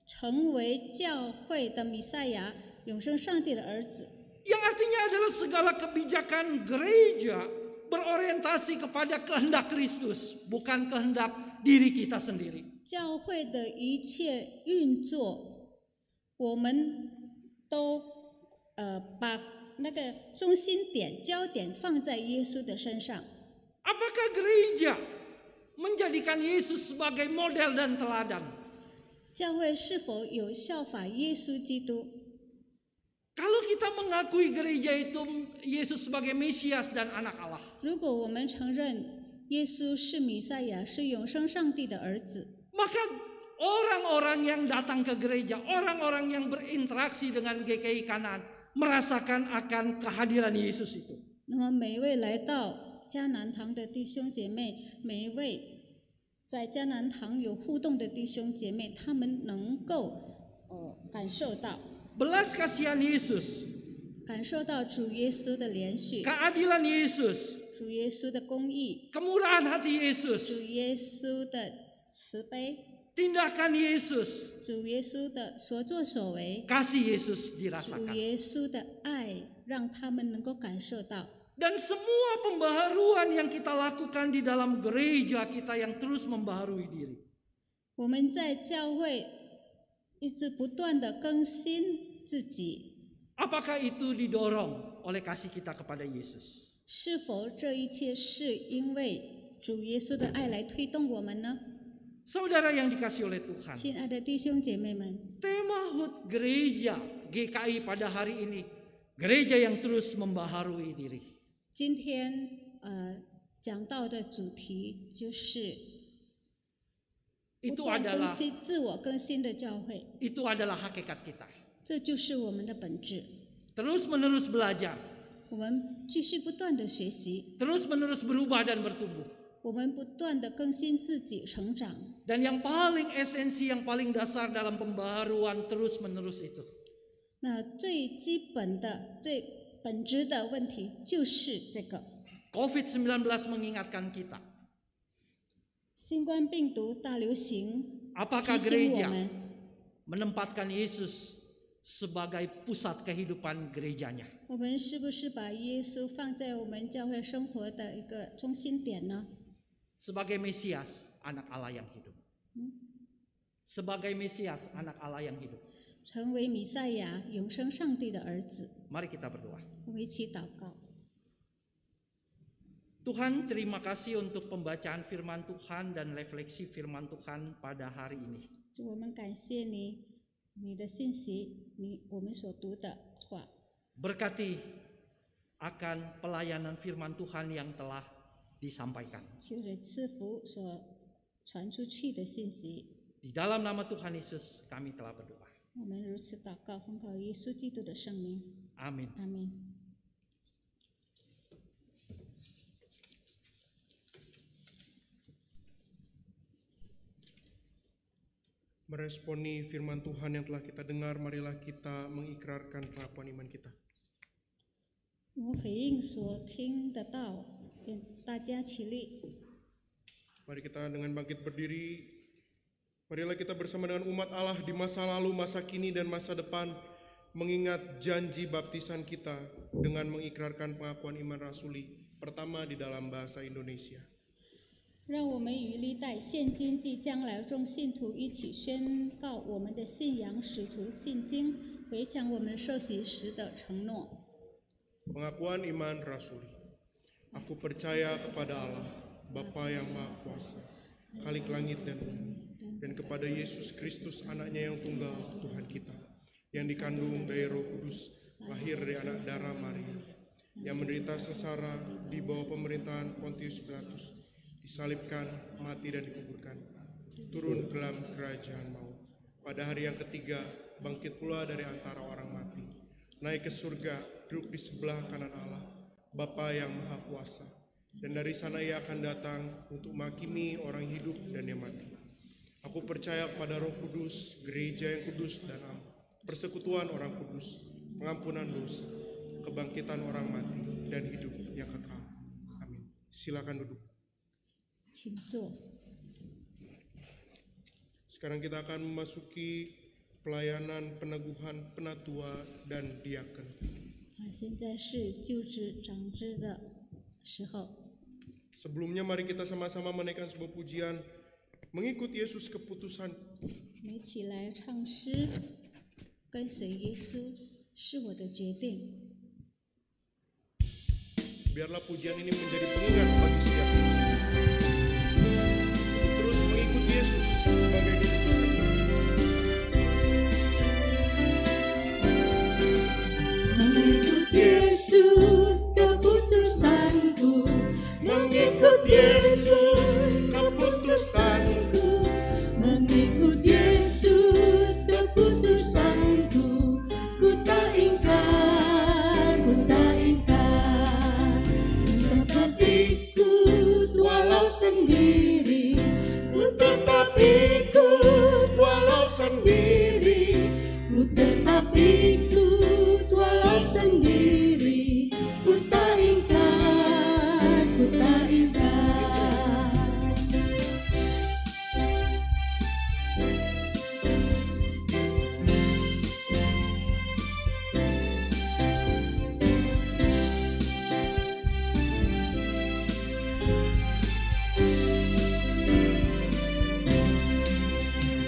成为教会的弥赛亚，永生上帝的儿子。 Yang artinya adalah segala kebijakan gereja berorientasi kepada kehendak Kristus, bukan kehendak diri kita sendiri. 教会的一切运作，我们都把那个中心点、焦点放在耶稣的身上。 Apakah gereja menjadikan Yesus sebagai model dan teladan? 教会是否有效法耶稣基督？ Kalau kita mengakui gereja itu Yesus sebagai Mesias dan anak Allah, 如果我们承认耶稣是弥赛亚，是永生上帝的儿子， maka orang-orang yang datang ke gereja, orang-orang yang berinteraksi dengan GKI Kanan merasakan akan kehadiran Yesus itu. 那么每一位来到迦南堂的弟兄姐妹，每一位在迦南堂有互动的弟兄姐妹，他们能够感受到 Belas kasihan Yesus, 感受到主耶稣的连续， keadilan Yesus, 主耶稣的公义， kemurahan hati Yesus, 主耶稣的慈悲， tindakan Yesus, 主耶稣的所作所为， kasih Yesus 主 dirasakan. 耶稣的爱，让他们能够感受到。 Dan semua pembaharuan yang kita lakukan di dalam gereja kita yang terus membaharui diri. 我们在教会一直不断的更新自己， Apakah itu didorong oleh kasih kita kepada Yesus? 是否这一切是因为主耶稣的爱来推动我们呢？ Saudara yang dikasih oleh Tuhan, 亲爱的弟兄姐妹们， tema HUT gereja GKI pada hari ini, gereja yang terus membaharui diri. 今天讲到的主题就是不 Itu 断更 adalah 新、自我更新的教会， itu adalah hakikat kita. 这就是我们的本质。 Terus menerus belajar, 我们继续不断的学习， terus menerus berubah dan bertumbuh. 我们不断的更新自己、成长。 Dan yang paling esensi, yang paling dasar dalam pembaharuan terus menerus itu 那最基本的、最本质的问题就是这个。 COVID-19 mengingatkan kita, 新冠病毒大流行 apakah 提醒我 gereja 们， menempatkan Yesus sebagai pusat kehidupan gerejanya? 我们是不是把耶稣放在我们教会生活的一个中心点呢？ Sebagai Mesias, anak Allah yang hidup. Sebagai Mesias, anak Allah yang hidup. 成为弥赛亚、永生上帝的儿子， Mari kita berdoa. 我们一起祷告。 Tuhan, terima kasih untuk pembacaan firman Tuhan dan refleksi firman Tuhan pada hari ini. 主，我们感谢你，你的信息，我们所读的话， Berkati akan pelayanan firman Tuhan yang telah disampaikan. 求你赐福所传出去的信息。 Di dalam nama Tuhan Yesus kami telah berdoa. 我们如此祷告，奉靠耶稣基督的圣名， Amin. 阿门。 Meresponi firman Tuhan yang telah kita dengar, marilah kita mengikrarkan pengakuan iman kita. 我回应所听的道，跟大家起立。 Mari kita dengan bangkit berdiri. Marilah kita bersama dengan umat Allah di masa lalu, masa kini, dan masa depan mengingat janji baptisan kita dengan mengikrarkan pengakuan iman rasuli pertama di dalam bahasa Indonesia. 让我们与历代现今及将来众信徒一起宣告我们的信仰，使徒信经，回想我们受洗时的承诺。 Pengakuan iman rasuli. Aku percaya kepada Allah, Bapa yang Maha Kuasa, Khalik langit dan bumi, dan kepada Yesus Kristus, anaknya yang tunggal, Tuhan kita, yang dikandung dari Roh Kudus, lahir dari anak darah Maria, yang menderita sengsara di bawah pemerintahan Pontius Pilatus, disalibkan, mati dan dikuburkan, turun ke dalam kerajaan maut. Pada hari yang ketiga, bangkit pula dari antara orang mati, naik ke surga, duduk di sebelah kanan Allah, Bapa yang Maha Kuasa, dan dari sana Ia akan datang untuk menghakimi orang hidup dan yang mati. Aku percaya kepada Roh Kudus, gereja yang kudus dan persekutuan orang kudus, pengampunan dosa, kebangkitan orang mati, dan hidup yang kekal. Amin. Silakan duduk. 请坐。 Sekarang kita akan memasuki pelayanan peneguhan penatua dan diaken. 现在是就职长职的时候。 Sebelumnya mari kita sama-sama menaikkan sebuah pujian, mengikut Yesus keputusan. 我们一起来唱诗，跟随耶稣是我的决定。 Biarlah pujian ini menjadi pengingat bagi setiap kita. Terus mengikut Yesus sebagai keputusan kita. Mengikut Yesus keputusanku, mengikut Yesus keputusanku, mengikut Yesus keputusanku, ku tak ingkar, ku tak ingkar, tetap ikut walau sendiri, ku tetap ikut walau sendiri, ku tetap ikut walau sendiri, ku tak ingkar, ku tak ingkar.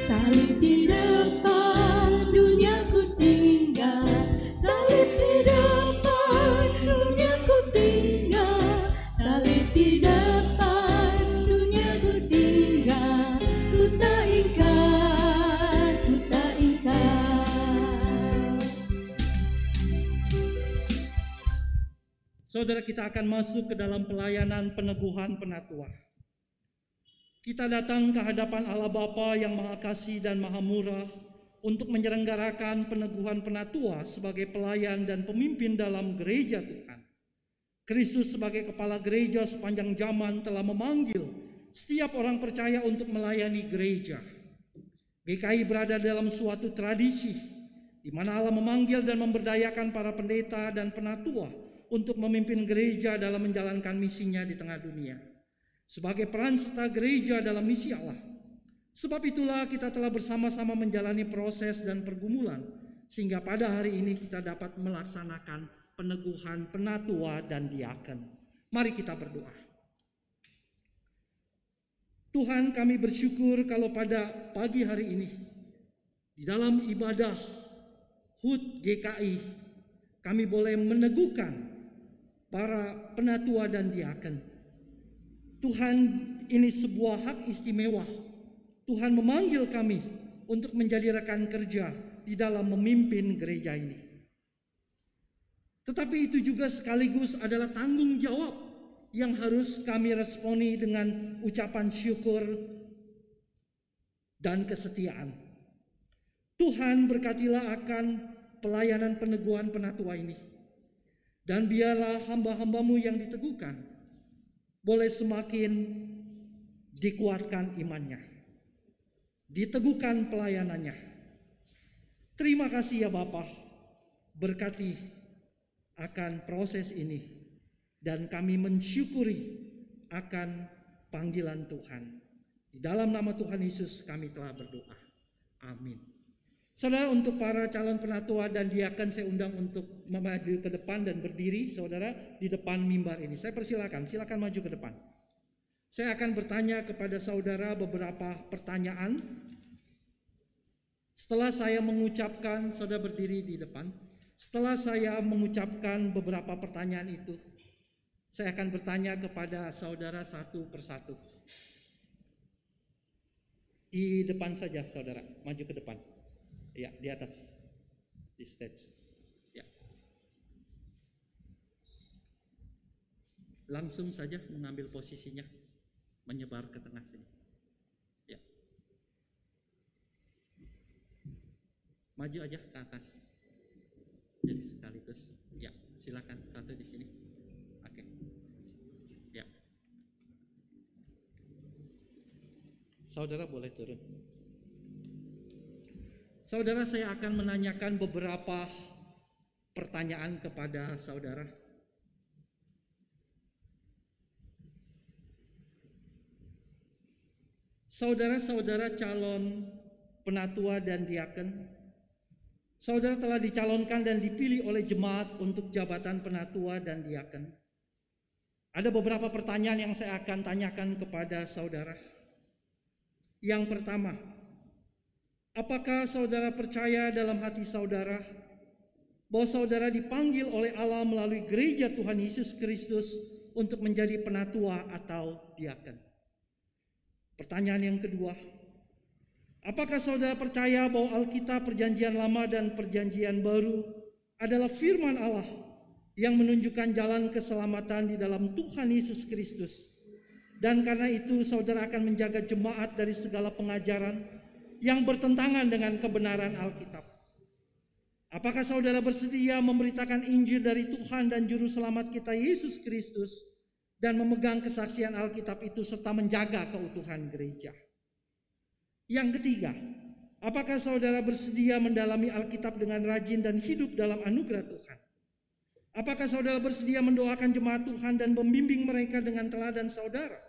Salib di depan, dunia ku tinggal. Salib di depan, dunia ku tinggal. Salib di depan, dunia ku tinggal. Ku tak ingkar, ku tak ingkar. Saudara, kita akan masuk ke dalam pelayanan peneguhan penatua. Kita datang ke hadapan Allah Bapa yang Maha Kasih dan Maha Murah untuk menyelenggarakan peneguhan penatua sebagai pelayan dan pemimpin dalam gereja Tuhan. Kristus sebagai kepala gereja sepanjang zaman telah memanggil setiap orang percaya untuk melayani gereja. GKI berada dalam suatu tradisi di mana Allah memanggil dan memberdayakan para pendeta dan penatua untuk memimpin gereja dalam menjalankan misinya di tengah dunia. Sebagai peran serta gereja dalam misi Allah. Sebab itulah kita telah bersama-sama menjalani proses dan pergumulan sehingga pada hari ini kita dapat melaksanakan peneguhan penatua dan diaken. Mari kita berdoa. Tuhan, kami bersyukur kalau pada pagi hari ini di dalam ibadah HUT GKI kami boleh meneguhkan para penatua dan diaken. Tuhan, ini sebuah hak istimewa. Tuhan memanggil kami untuk menjadi rekan kerja di dalam memimpin gereja ini. Tetapi itu juga sekaligus adalah tanggung jawab yang harus kami responi dengan ucapan syukur dan kesetiaan. Tuhan, berkatilah akan pelayanan peneguhan penatua ini. Dan biarlah hamba-hambamu yang diteguhkan boleh semakin dikuatkan imannya, diteguhkan pelayanannya. Terima kasih ya Bapa, berkati akan proses ini dan kami mensyukuri akan panggilan Tuhan. Di dalam nama Tuhan Yesus kami telah berdoa. Amin. Saudara, untuk para calon penatua dan diaken saya undang untuk maju ke depan dan berdiri, saudara, di depan mimbar ini. Saya persilakan, silakan maju ke depan. Saya akan bertanya kepada saudara beberapa pertanyaan. Setelah saya mengucapkan, saudara berdiri di depan. Setelah saya mengucapkan beberapa pertanyaan itu, Saya akan bertanya kepada saudara satu persatu. Di depan saja saudara, maju ke depan. Ya, di atas, di stage. Ya. Langsung saja mengambil posisinya, menyebar ke tengah sini. Ya. Maju aja ke atas. Jadi sekaligus. Ya, silakan satu di sini. Oke. Ya. Saudara boleh turun. Saudara, saya akan menanyakan beberapa pertanyaan kepada saudara. Saudara-saudara calon penatua dan diaken, saudara telah dicalonkan dan dipilih oleh jemaat untuk jabatan penatua dan diaken. Ada beberapa pertanyaan yang saya akan tanyakan kepada saudara. Yang pertama, apakah saudara percaya dalam hati saudara bahwa saudara dipanggil oleh Allah melalui gereja Tuhan Yesus Kristus untuk menjadi penatua atau diaken? Pertanyaan yang kedua, apakah saudara percaya bahwa Alkitab Perjanjian Lama dan Perjanjian Baru adalah firman Allah yang menunjukkan jalan keselamatan di dalam Tuhan Yesus Kristus? Dan karena itu saudara akan menjaga jemaat dari segala pengajaran yang bertentangan dengan kebenaran Alkitab. Apakah saudara bersedia memberitakan Injil dari Tuhan dan Juru Selamat kita Yesus Kristus dan memegang kesaksian Alkitab itu serta menjaga keutuhan gereja? Yang ketiga, apakah saudara bersedia mendalami Alkitab dengan rajin dan hidup dalam anugerah Tuhan? Apakah saudara bersedia mendoakan jemaat Tuhan dan membimbing mereka dengan teladan saudara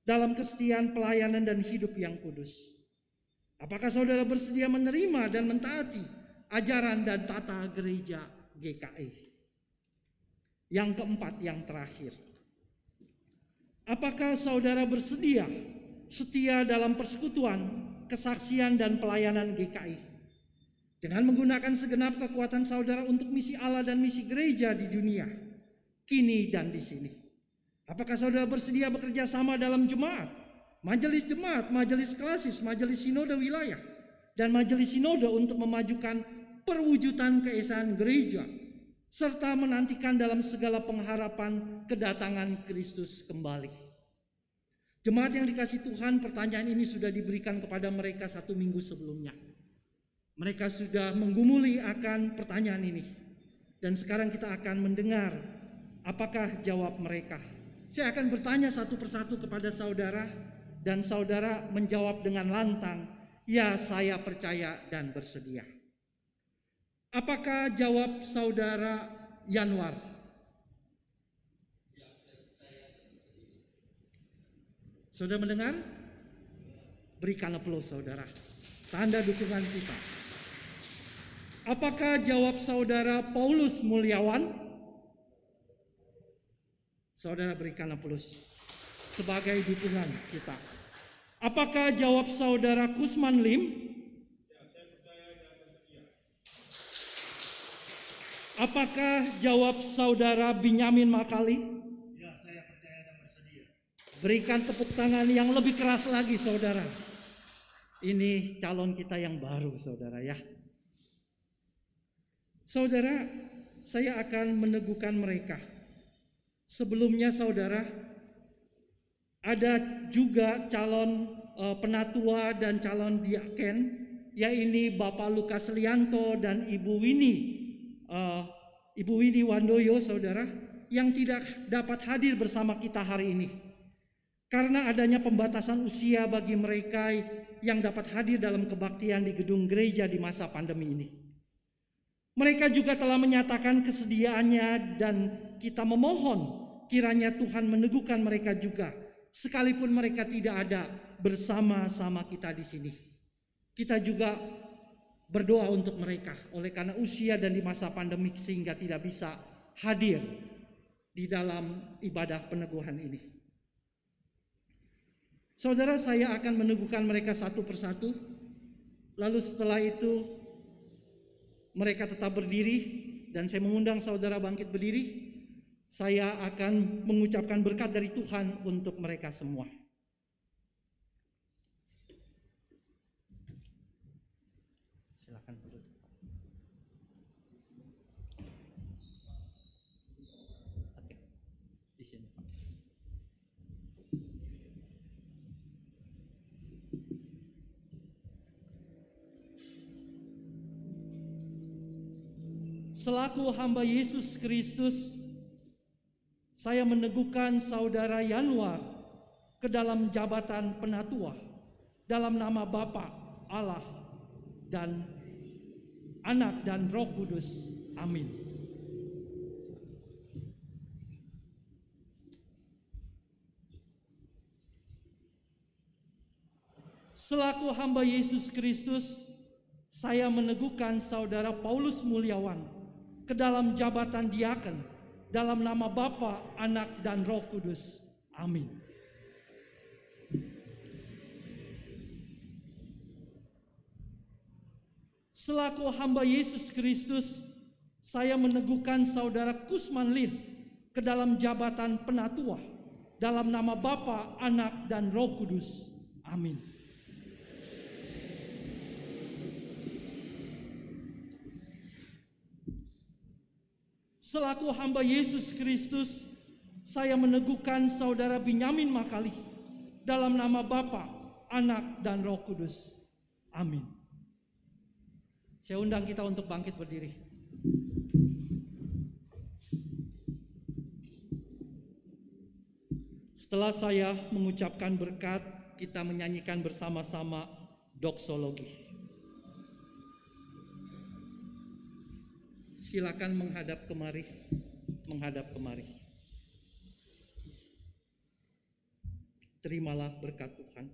dalam kesetiaan pelayanan dan hidup yang kudus? Apakah saudara bersedia menerima dan mentaati ajaran dan tata gereja GKI? Yang keempat, yang terakhir, apakah saudara bersedia setia dalam persekutuan, kesaksian dan pelayanan GKI dengan menggunakan segenap kekuatan saudara untuk misi Allah dan misi gereja di dunia, kini dan di sini? Apakah saudara bersedia bekerja sama dalam jemaat, majelis klasis, majelis sinode wilayah, dan majelis sinode untuk memajukan perwujudan keesaan gereja, serta menantikan dalam segala pengharapan kedatangan Kristus kembali? Jemaat yang dikasihi Tuhan, pertanyaan ini sudah diberikan kepada mereka 1 minggu sebelumnya. Mereka sudah menggumuli akan pertanyaan ini. Dan sekarang kita akan mendengar apakah jawab mereka. Saya akan bertanya satu persatu kepada saudara, dan saudara menjawab dengan lantang, ya saya percaya dan bersedia. Apakah jawab saudara Yanwar? Saudara mendengar? Berikan aplaus saudara, tanda dukungan kita. Apakah jawab saudara Paulus Mulyawan? Saudara berikan aplaus sebagai dukungan kita. Apakah jawab saudara Kusman Lim? Ya, saya percaya dan bersedia. Apakah jawab saudara Binyamin Makali? Ya, saya percaya dan bersedia. Berikan tepuk tangan yang lebih keras lagi saudara. Ini calon kita yang baru saudara ya. Saudara, saya akan meneguhkan mereka. Sebelumnya saudara, ada juga calon penatua dan calon diaken, yaitu Bapak Lukas Lianto dan Ibu Winnie Wandoyo saudara, yang tidak dapat hadir bersama kita hari ini karena adanya pembatasan usia bagi mereka yang dapat hadir dalam kebaktian di gedung gereja di masa pandemi ini. Mereka juga telah menyatakan kesediaannya dan kita memohon kiranya Tuhan meneguhkan mereka juga, sekalipun mereka tidak ada bersama-sama kita di sini. Kita juga berdoa untuk mereka oleh karena usia dan di masa pandemik sehingga tidak bisa hadir di dalam ibadah peneguhan ini. Saudara, saya akan meneguhkan mereka satu persatu. Lalu setelah itu mereka tetap berdiri dan saya mengundang saudara bangkit berdiri. saya akan mengucapkan berkat dari Tuhan untuk mereka semua. Silakan duduk. Oke, di sini Pak. Selaku hamba Yesus Kristus, saya meneguhkan saudara Yanwar ke dalam jabatan penatua dalam nama Bapa, Allah, dan Anak dan Roh Kudus. Amin. Selaku hamba Yesus Kristus, saya meneguhkan saudara Paulus Mulyawan ke dalam jabatan diaken dalam nama Bapa, Anak, dan Roh Kudus. Amin. Selaku hamba Yesus Kristus, saya meneguhkan saudara Kusman Lin ke dalam jabatan penatua dalam nama Bapa, Anak, dan Roh Kudus. Amin. Selaku hamba Yesus Kristus, saya meneguhkan saudara Binyamin Makali dalam nama Bapa, Anak, dan Roh Kudus. Amin. Saya undang kita untuk bangkit berdiri. Setelah saya mengucapkan berkat, kita menyanyikan bersama-sama doksologi. Silakan menghadap kemari, menghadap kemari. Terimalah berkat Tuhan.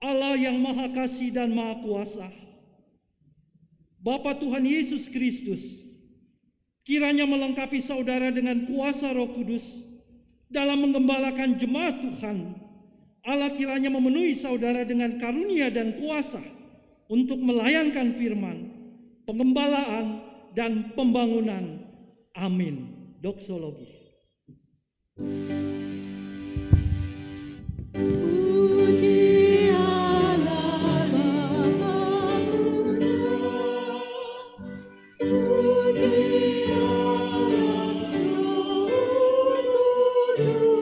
Allah yang Maha Kasih dan Maha Kuasa, Bapa Tuhan Yesus Kristus, kiranya melengkapi saudara dengan kuasa Roh Kudus dalam menggembalakan jemaat Tuhan. Allah kiranya memenuhi saudara dengan karunia dan kuasa untuk melayankan firman, pengembalaan, dan pembangunan. Amin. Doksologi. Puji Allah Bapa Putra, puji Allah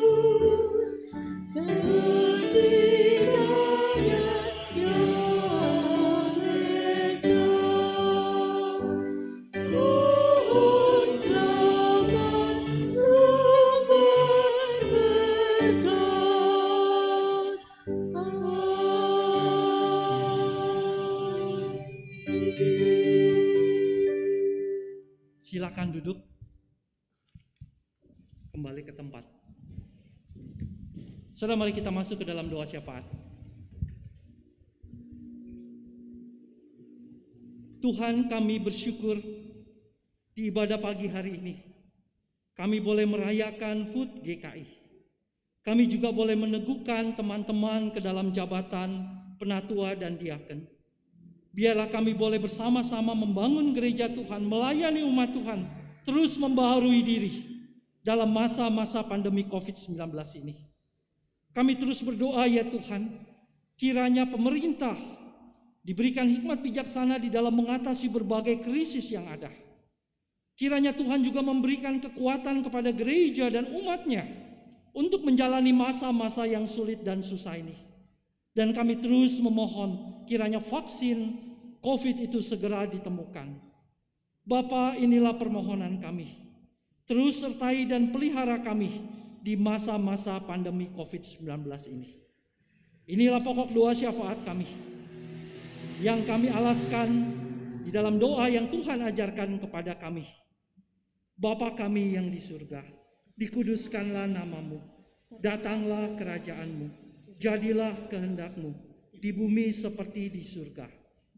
Roh Kudus, ketiganya yang esa. Mohon selamat sumber berkat. Silakan duduk. Kembali ke tempat. Saudara, mari kita masuk ke dalam doa syafaat. Tuhan, kami bersyukur di ibadah pagi hari ini kami boleh merayakan HUT GKI. Kami juga boleh meneguhkan teman-teman ke dalam jabatan penatua dan diaken. Biarlah kami boleh bersama-sama membangun gereja Tuhan, melayani umat Tuhan, terus membaharui diri dalam masa-masa pandemi COVID-19 ini. Kami terus berdoa ya Tuhan, kiranya pemerintah diberikan hikmat bijaksana di dalam mengatasi berbagai krisis yang ada. Kiranya Tuhan juga memberikan kekuatan kepada gereja dan umatnya untuk menjalani masa-masa yang sulit dan susah ini. Dan kami terus memohon kiranya vaksin COVID itu segera ditemukan. Bapa, inilah permohonan kami. Terus sertai dan pelihara kami di masa-masa pandemi COVID-19 ini. Inilah pokok doa syafaat kami yang kami alaskan di dalam doa yang Tuhan ajarkan kepada kami. Bapa kami yang di surga, dikuduskanlah namamu, datanglah kerajaanmu, jadilah kehendak-Mu di bumi seperti di surga.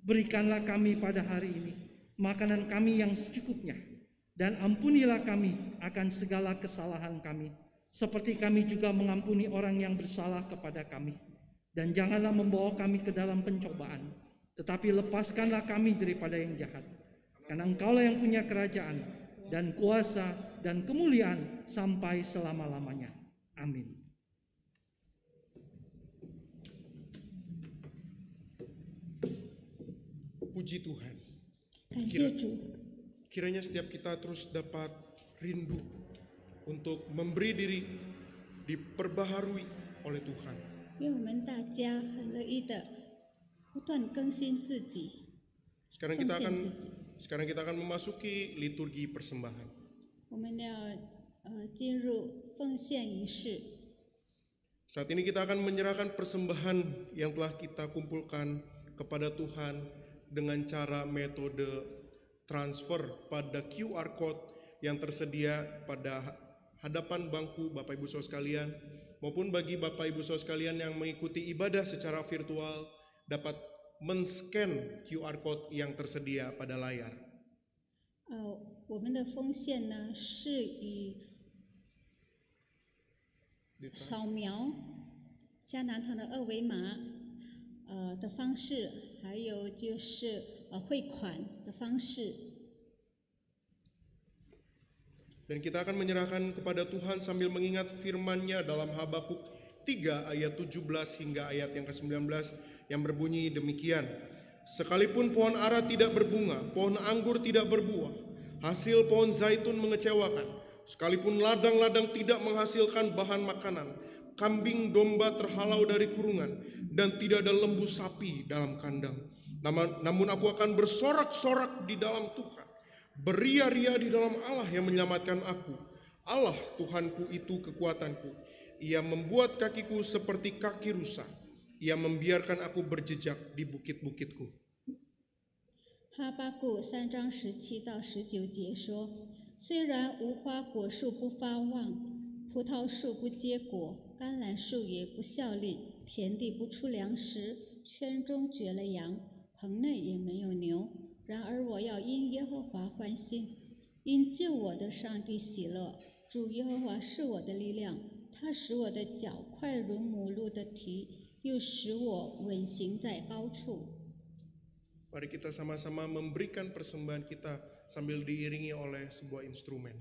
Berikanlah kami pada hari ini makanan kami yang secukupnya, dan ampunilah kami akan segala kesalahan kami, seperti kami juga mengampuni orang yang bersalah kepada kami. Dan janganlah membawa kami ke dalam pencobaan, tetapi lepaskanlah kami daripada yang jahat. Karena Engkaulah yang punya kerajaan, dan kuasa dan kemuliaan sampai selama-lamanya. Amin. Puji Tuhan. 感谢主， Kiranya setiap kita terus dapat rindu untuk memberi diri diperbaharui oleh Tuhan. 愿我们大家很乐意的不断更新自己， Sekarang 奉 kita 献 akan 自己。 sekarang kita akan memasuki liturgi persembahan. 我们要进入奉献仪式。 Saat ini kita akan menyerahkan persembahan yang telah kita kumpulkan kepada Tuhan dengan cara metode transfer pada QR code yang tersedia pada hadapan bangku Bapak Ibu Saudara sekalian, maupun bagi Bapak Ibu Saudara sekalian yang mengikuti ibadah secara virtual dapat men-scan QR code yang tersedia pada layar. 我们的奉献呢是以扫描迦南堂的二维码的方式，还有就是汇款的方式。 Dan kita akan menyerahkan kepada Tuhan sambil mengingat firman-Nya dalam Habakuk 3 ayat 17 hingga ayat yang ke-19 yang berbunyi demikian. Sekalipun pohon ara tidak berbunga, pohon anggur tidak berbuah, hasil pohon zaitun mengecewakan, sekalipun ladang-ladang tidak menghasilkan bahan makanan, kambing domba terhalau dari kurungan, dan tidak ada lembu sapi dalam kandang. Namun aku akan bersorak-sorak di dalam Tuhan, beria-ria di dalam Allah yang menyelamatkan aku. Allah Tuhanku itu kekuatanku. Ia membuat kakiku seperti kaki rusa. Ia membiarkan aku berjejak di bukit-bukitku. 哈巴谷3章17到19节说：虽然无花果树不发旺，葡萄树不结果，橄榄树也不效力，田地不出粮食，圈中绝了羊，棚内也没有牛。然而我要因耶和华欢心，因救我的上帝喜乐。主耶和华是我的力量，他使我的脚快如母鹿的蹄，又使我稳行在高处。 Mari kita sama-sama memberikan persembahan kita sambil diiringi oleh sebuah instrumen.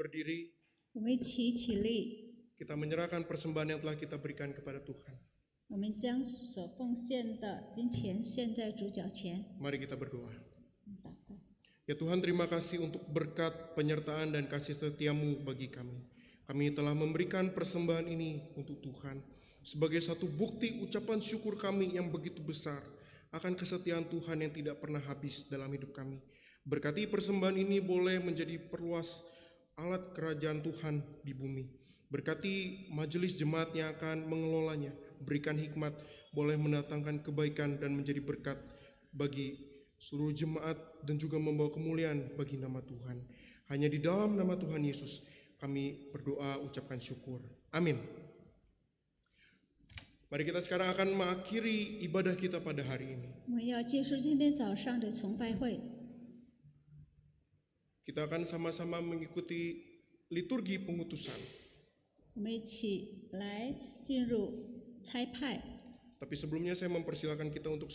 Berdiri, 我们起立， kita menyerahkan persembahan yang telah kita berikan kepada Tuhan. 我们将所奉献的金钱献在主脚前。 Mari kita berdoa. 祷告， Ya Tuhan, terima kasih untuk berkat, penyertaan, dan kasih setiamu bagi kami. Kami telah memberikan persembahan ini untuk Tuhan sebagai satu bukti ucapan syukur kami yang begitu besar akan kesetiaan Tuhan yang tidak pernah habis dalam hidup kami. Berkati persembahan ini boleh menjadi perluas alat kerajaan Tuhan di bumi. Berkati majelis jemaat yang akan mengelolanya. Berikan hikmat, boleh mendatangkan kebaikan dan menjadi berkat bagi seluruh jemaat dan juga membawa kemuliaan bagi nama Tuhan. Hanya di dalam nama Tuhan Yesus kami berdoa, ucapkan syukur. Amin. Mari kita sekarang akan mengakhiri ibadah kita pada hari ini. 我们要结束今天早上的崇拜会。 Kita akan sama-sama mengikuti liturgi pengutusan. 我们一起来进入差派。 Tapi sebelumnya saya mempersilakan kita untuk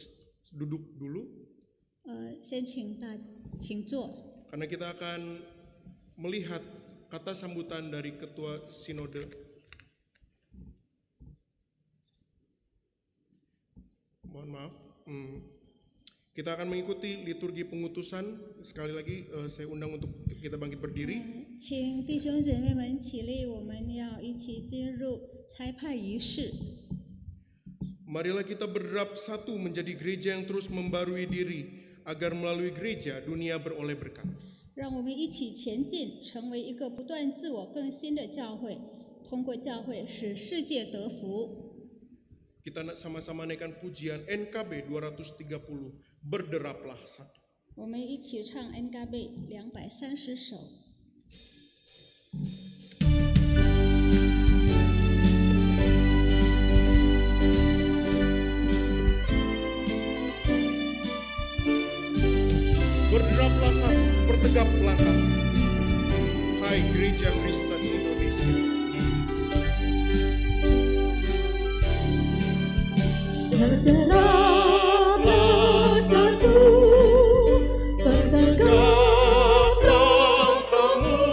duduk dulu. 先请坐， Karena kita akan melihat kata sambutan dari Ketua Sinode. Mohon maaf. Kita akan mengikuti liturgi pengutusan. Sekali lagi saya undang untuk kita bangkit berdiri. 请弟兄姐妹们起立，我们要一起进入差派仪式。 Marilah kita bersatu menjadi gereja yang terus membarui diri agar melalui gereja dunia beroleh berkat. 让我们一起前进，成为一个不断自我更新的教会，通过教会使世界得福。 Kita sama-sama naikkan pujian NKB 230, berderaplah satu. 我们一起唱 NKB 230首。 Berderaplah satu, bertegap langkah. Hai Gereja Kristen Indonesia. Berderaplah satu, bertegap langkahmu,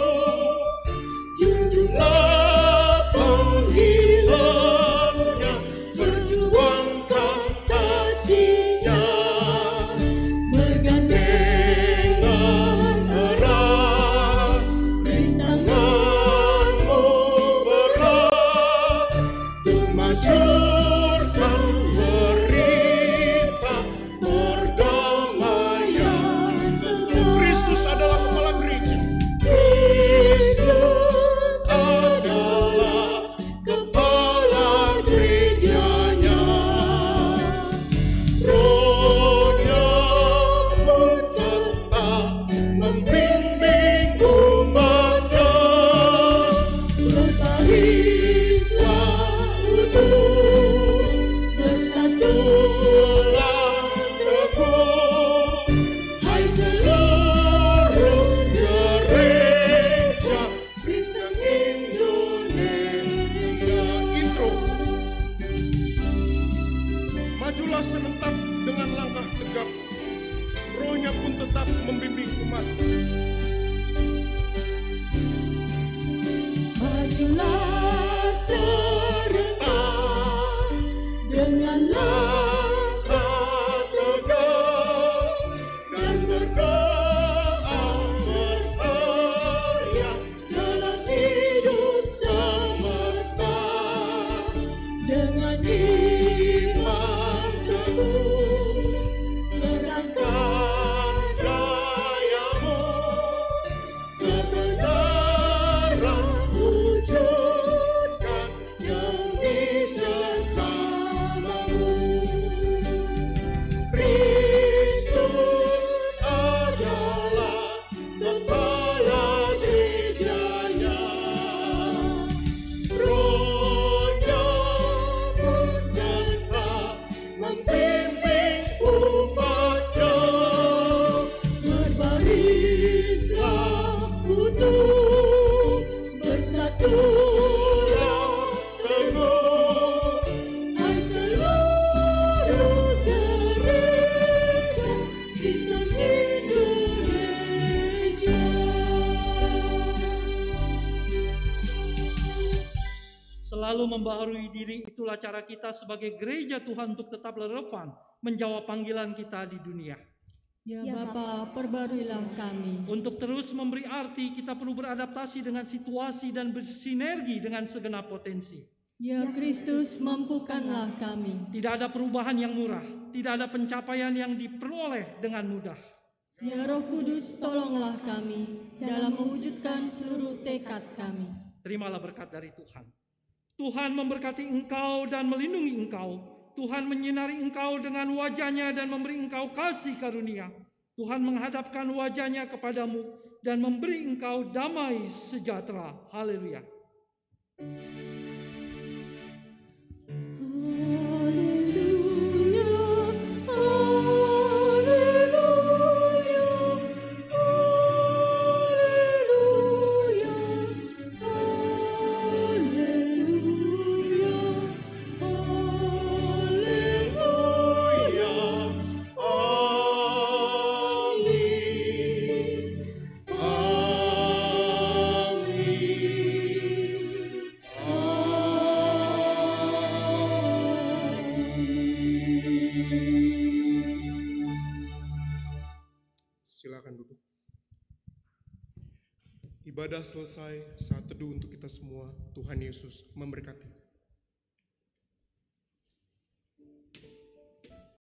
junjunglah panggilannya, perjuangkan kasihnya, bergandengan erat, rintanganmu berat, untuk masyurkan berita perdamaian kekal. Kristus adalah kepala gereja. Kristus adalah kepala gerejanya. Roh-Nya pun tetap membimbing umat-Nya. Berbarislah utuh, bersatulah teguh, hai seluruh gereja Kristen Indonesia. Intro. Majulah serentak dengan langkah tegap. Roh-Nya pun tetap membimbing umat. Majulah serentak dengan langkah tegak dan berdoa berkarya dalam hidup semesta dengan iman teguh gerakan dayamu kebenaran wujudkan demi sesamamu. Kristus adalah kepala gerejanya. Roh-Nya pun tetap membimbing umat-Nya. Berbarislah utuh, bersatulah teguh, hai seluruh gereja Kristen Indonesia. Selalu membaharui diri, itulah cara kita sebagai gereja Tuhan untuk tetap relevan menjawab panggilan kita di dunia. Ya Bapa, perbaruilah kami. Untuk terus memberi arti, kita perlu beradaptasi dengan situasi dan bersinergi dengan segenap potensi. Ya Kristus, mampukanlah kami. Tidak ada perubahan yang murah, tidak ada pencapaian yang diperoleh dengan mudah. Ya Roh Kudus, tolonglah kami dalam mewujudkan seluruh tekad kami. Terimalah berkat dari Tuhan. Tuhan memberkati engkau dan melindungi engkau. Tuhan menyinari engkau dengan wajah-Nya dan memberi engkau kasih karunia. Tuhan menghadapkan wajah-Nya kepadamu dan memberi engkau damai sejahtera. Haleluya. Haleluya, haleluya, haleluya, haleluya, haleluya, Silakan duduk. Ibadah selesai, saat teduh untuk kita semua. Tuhan Yesus memberkati.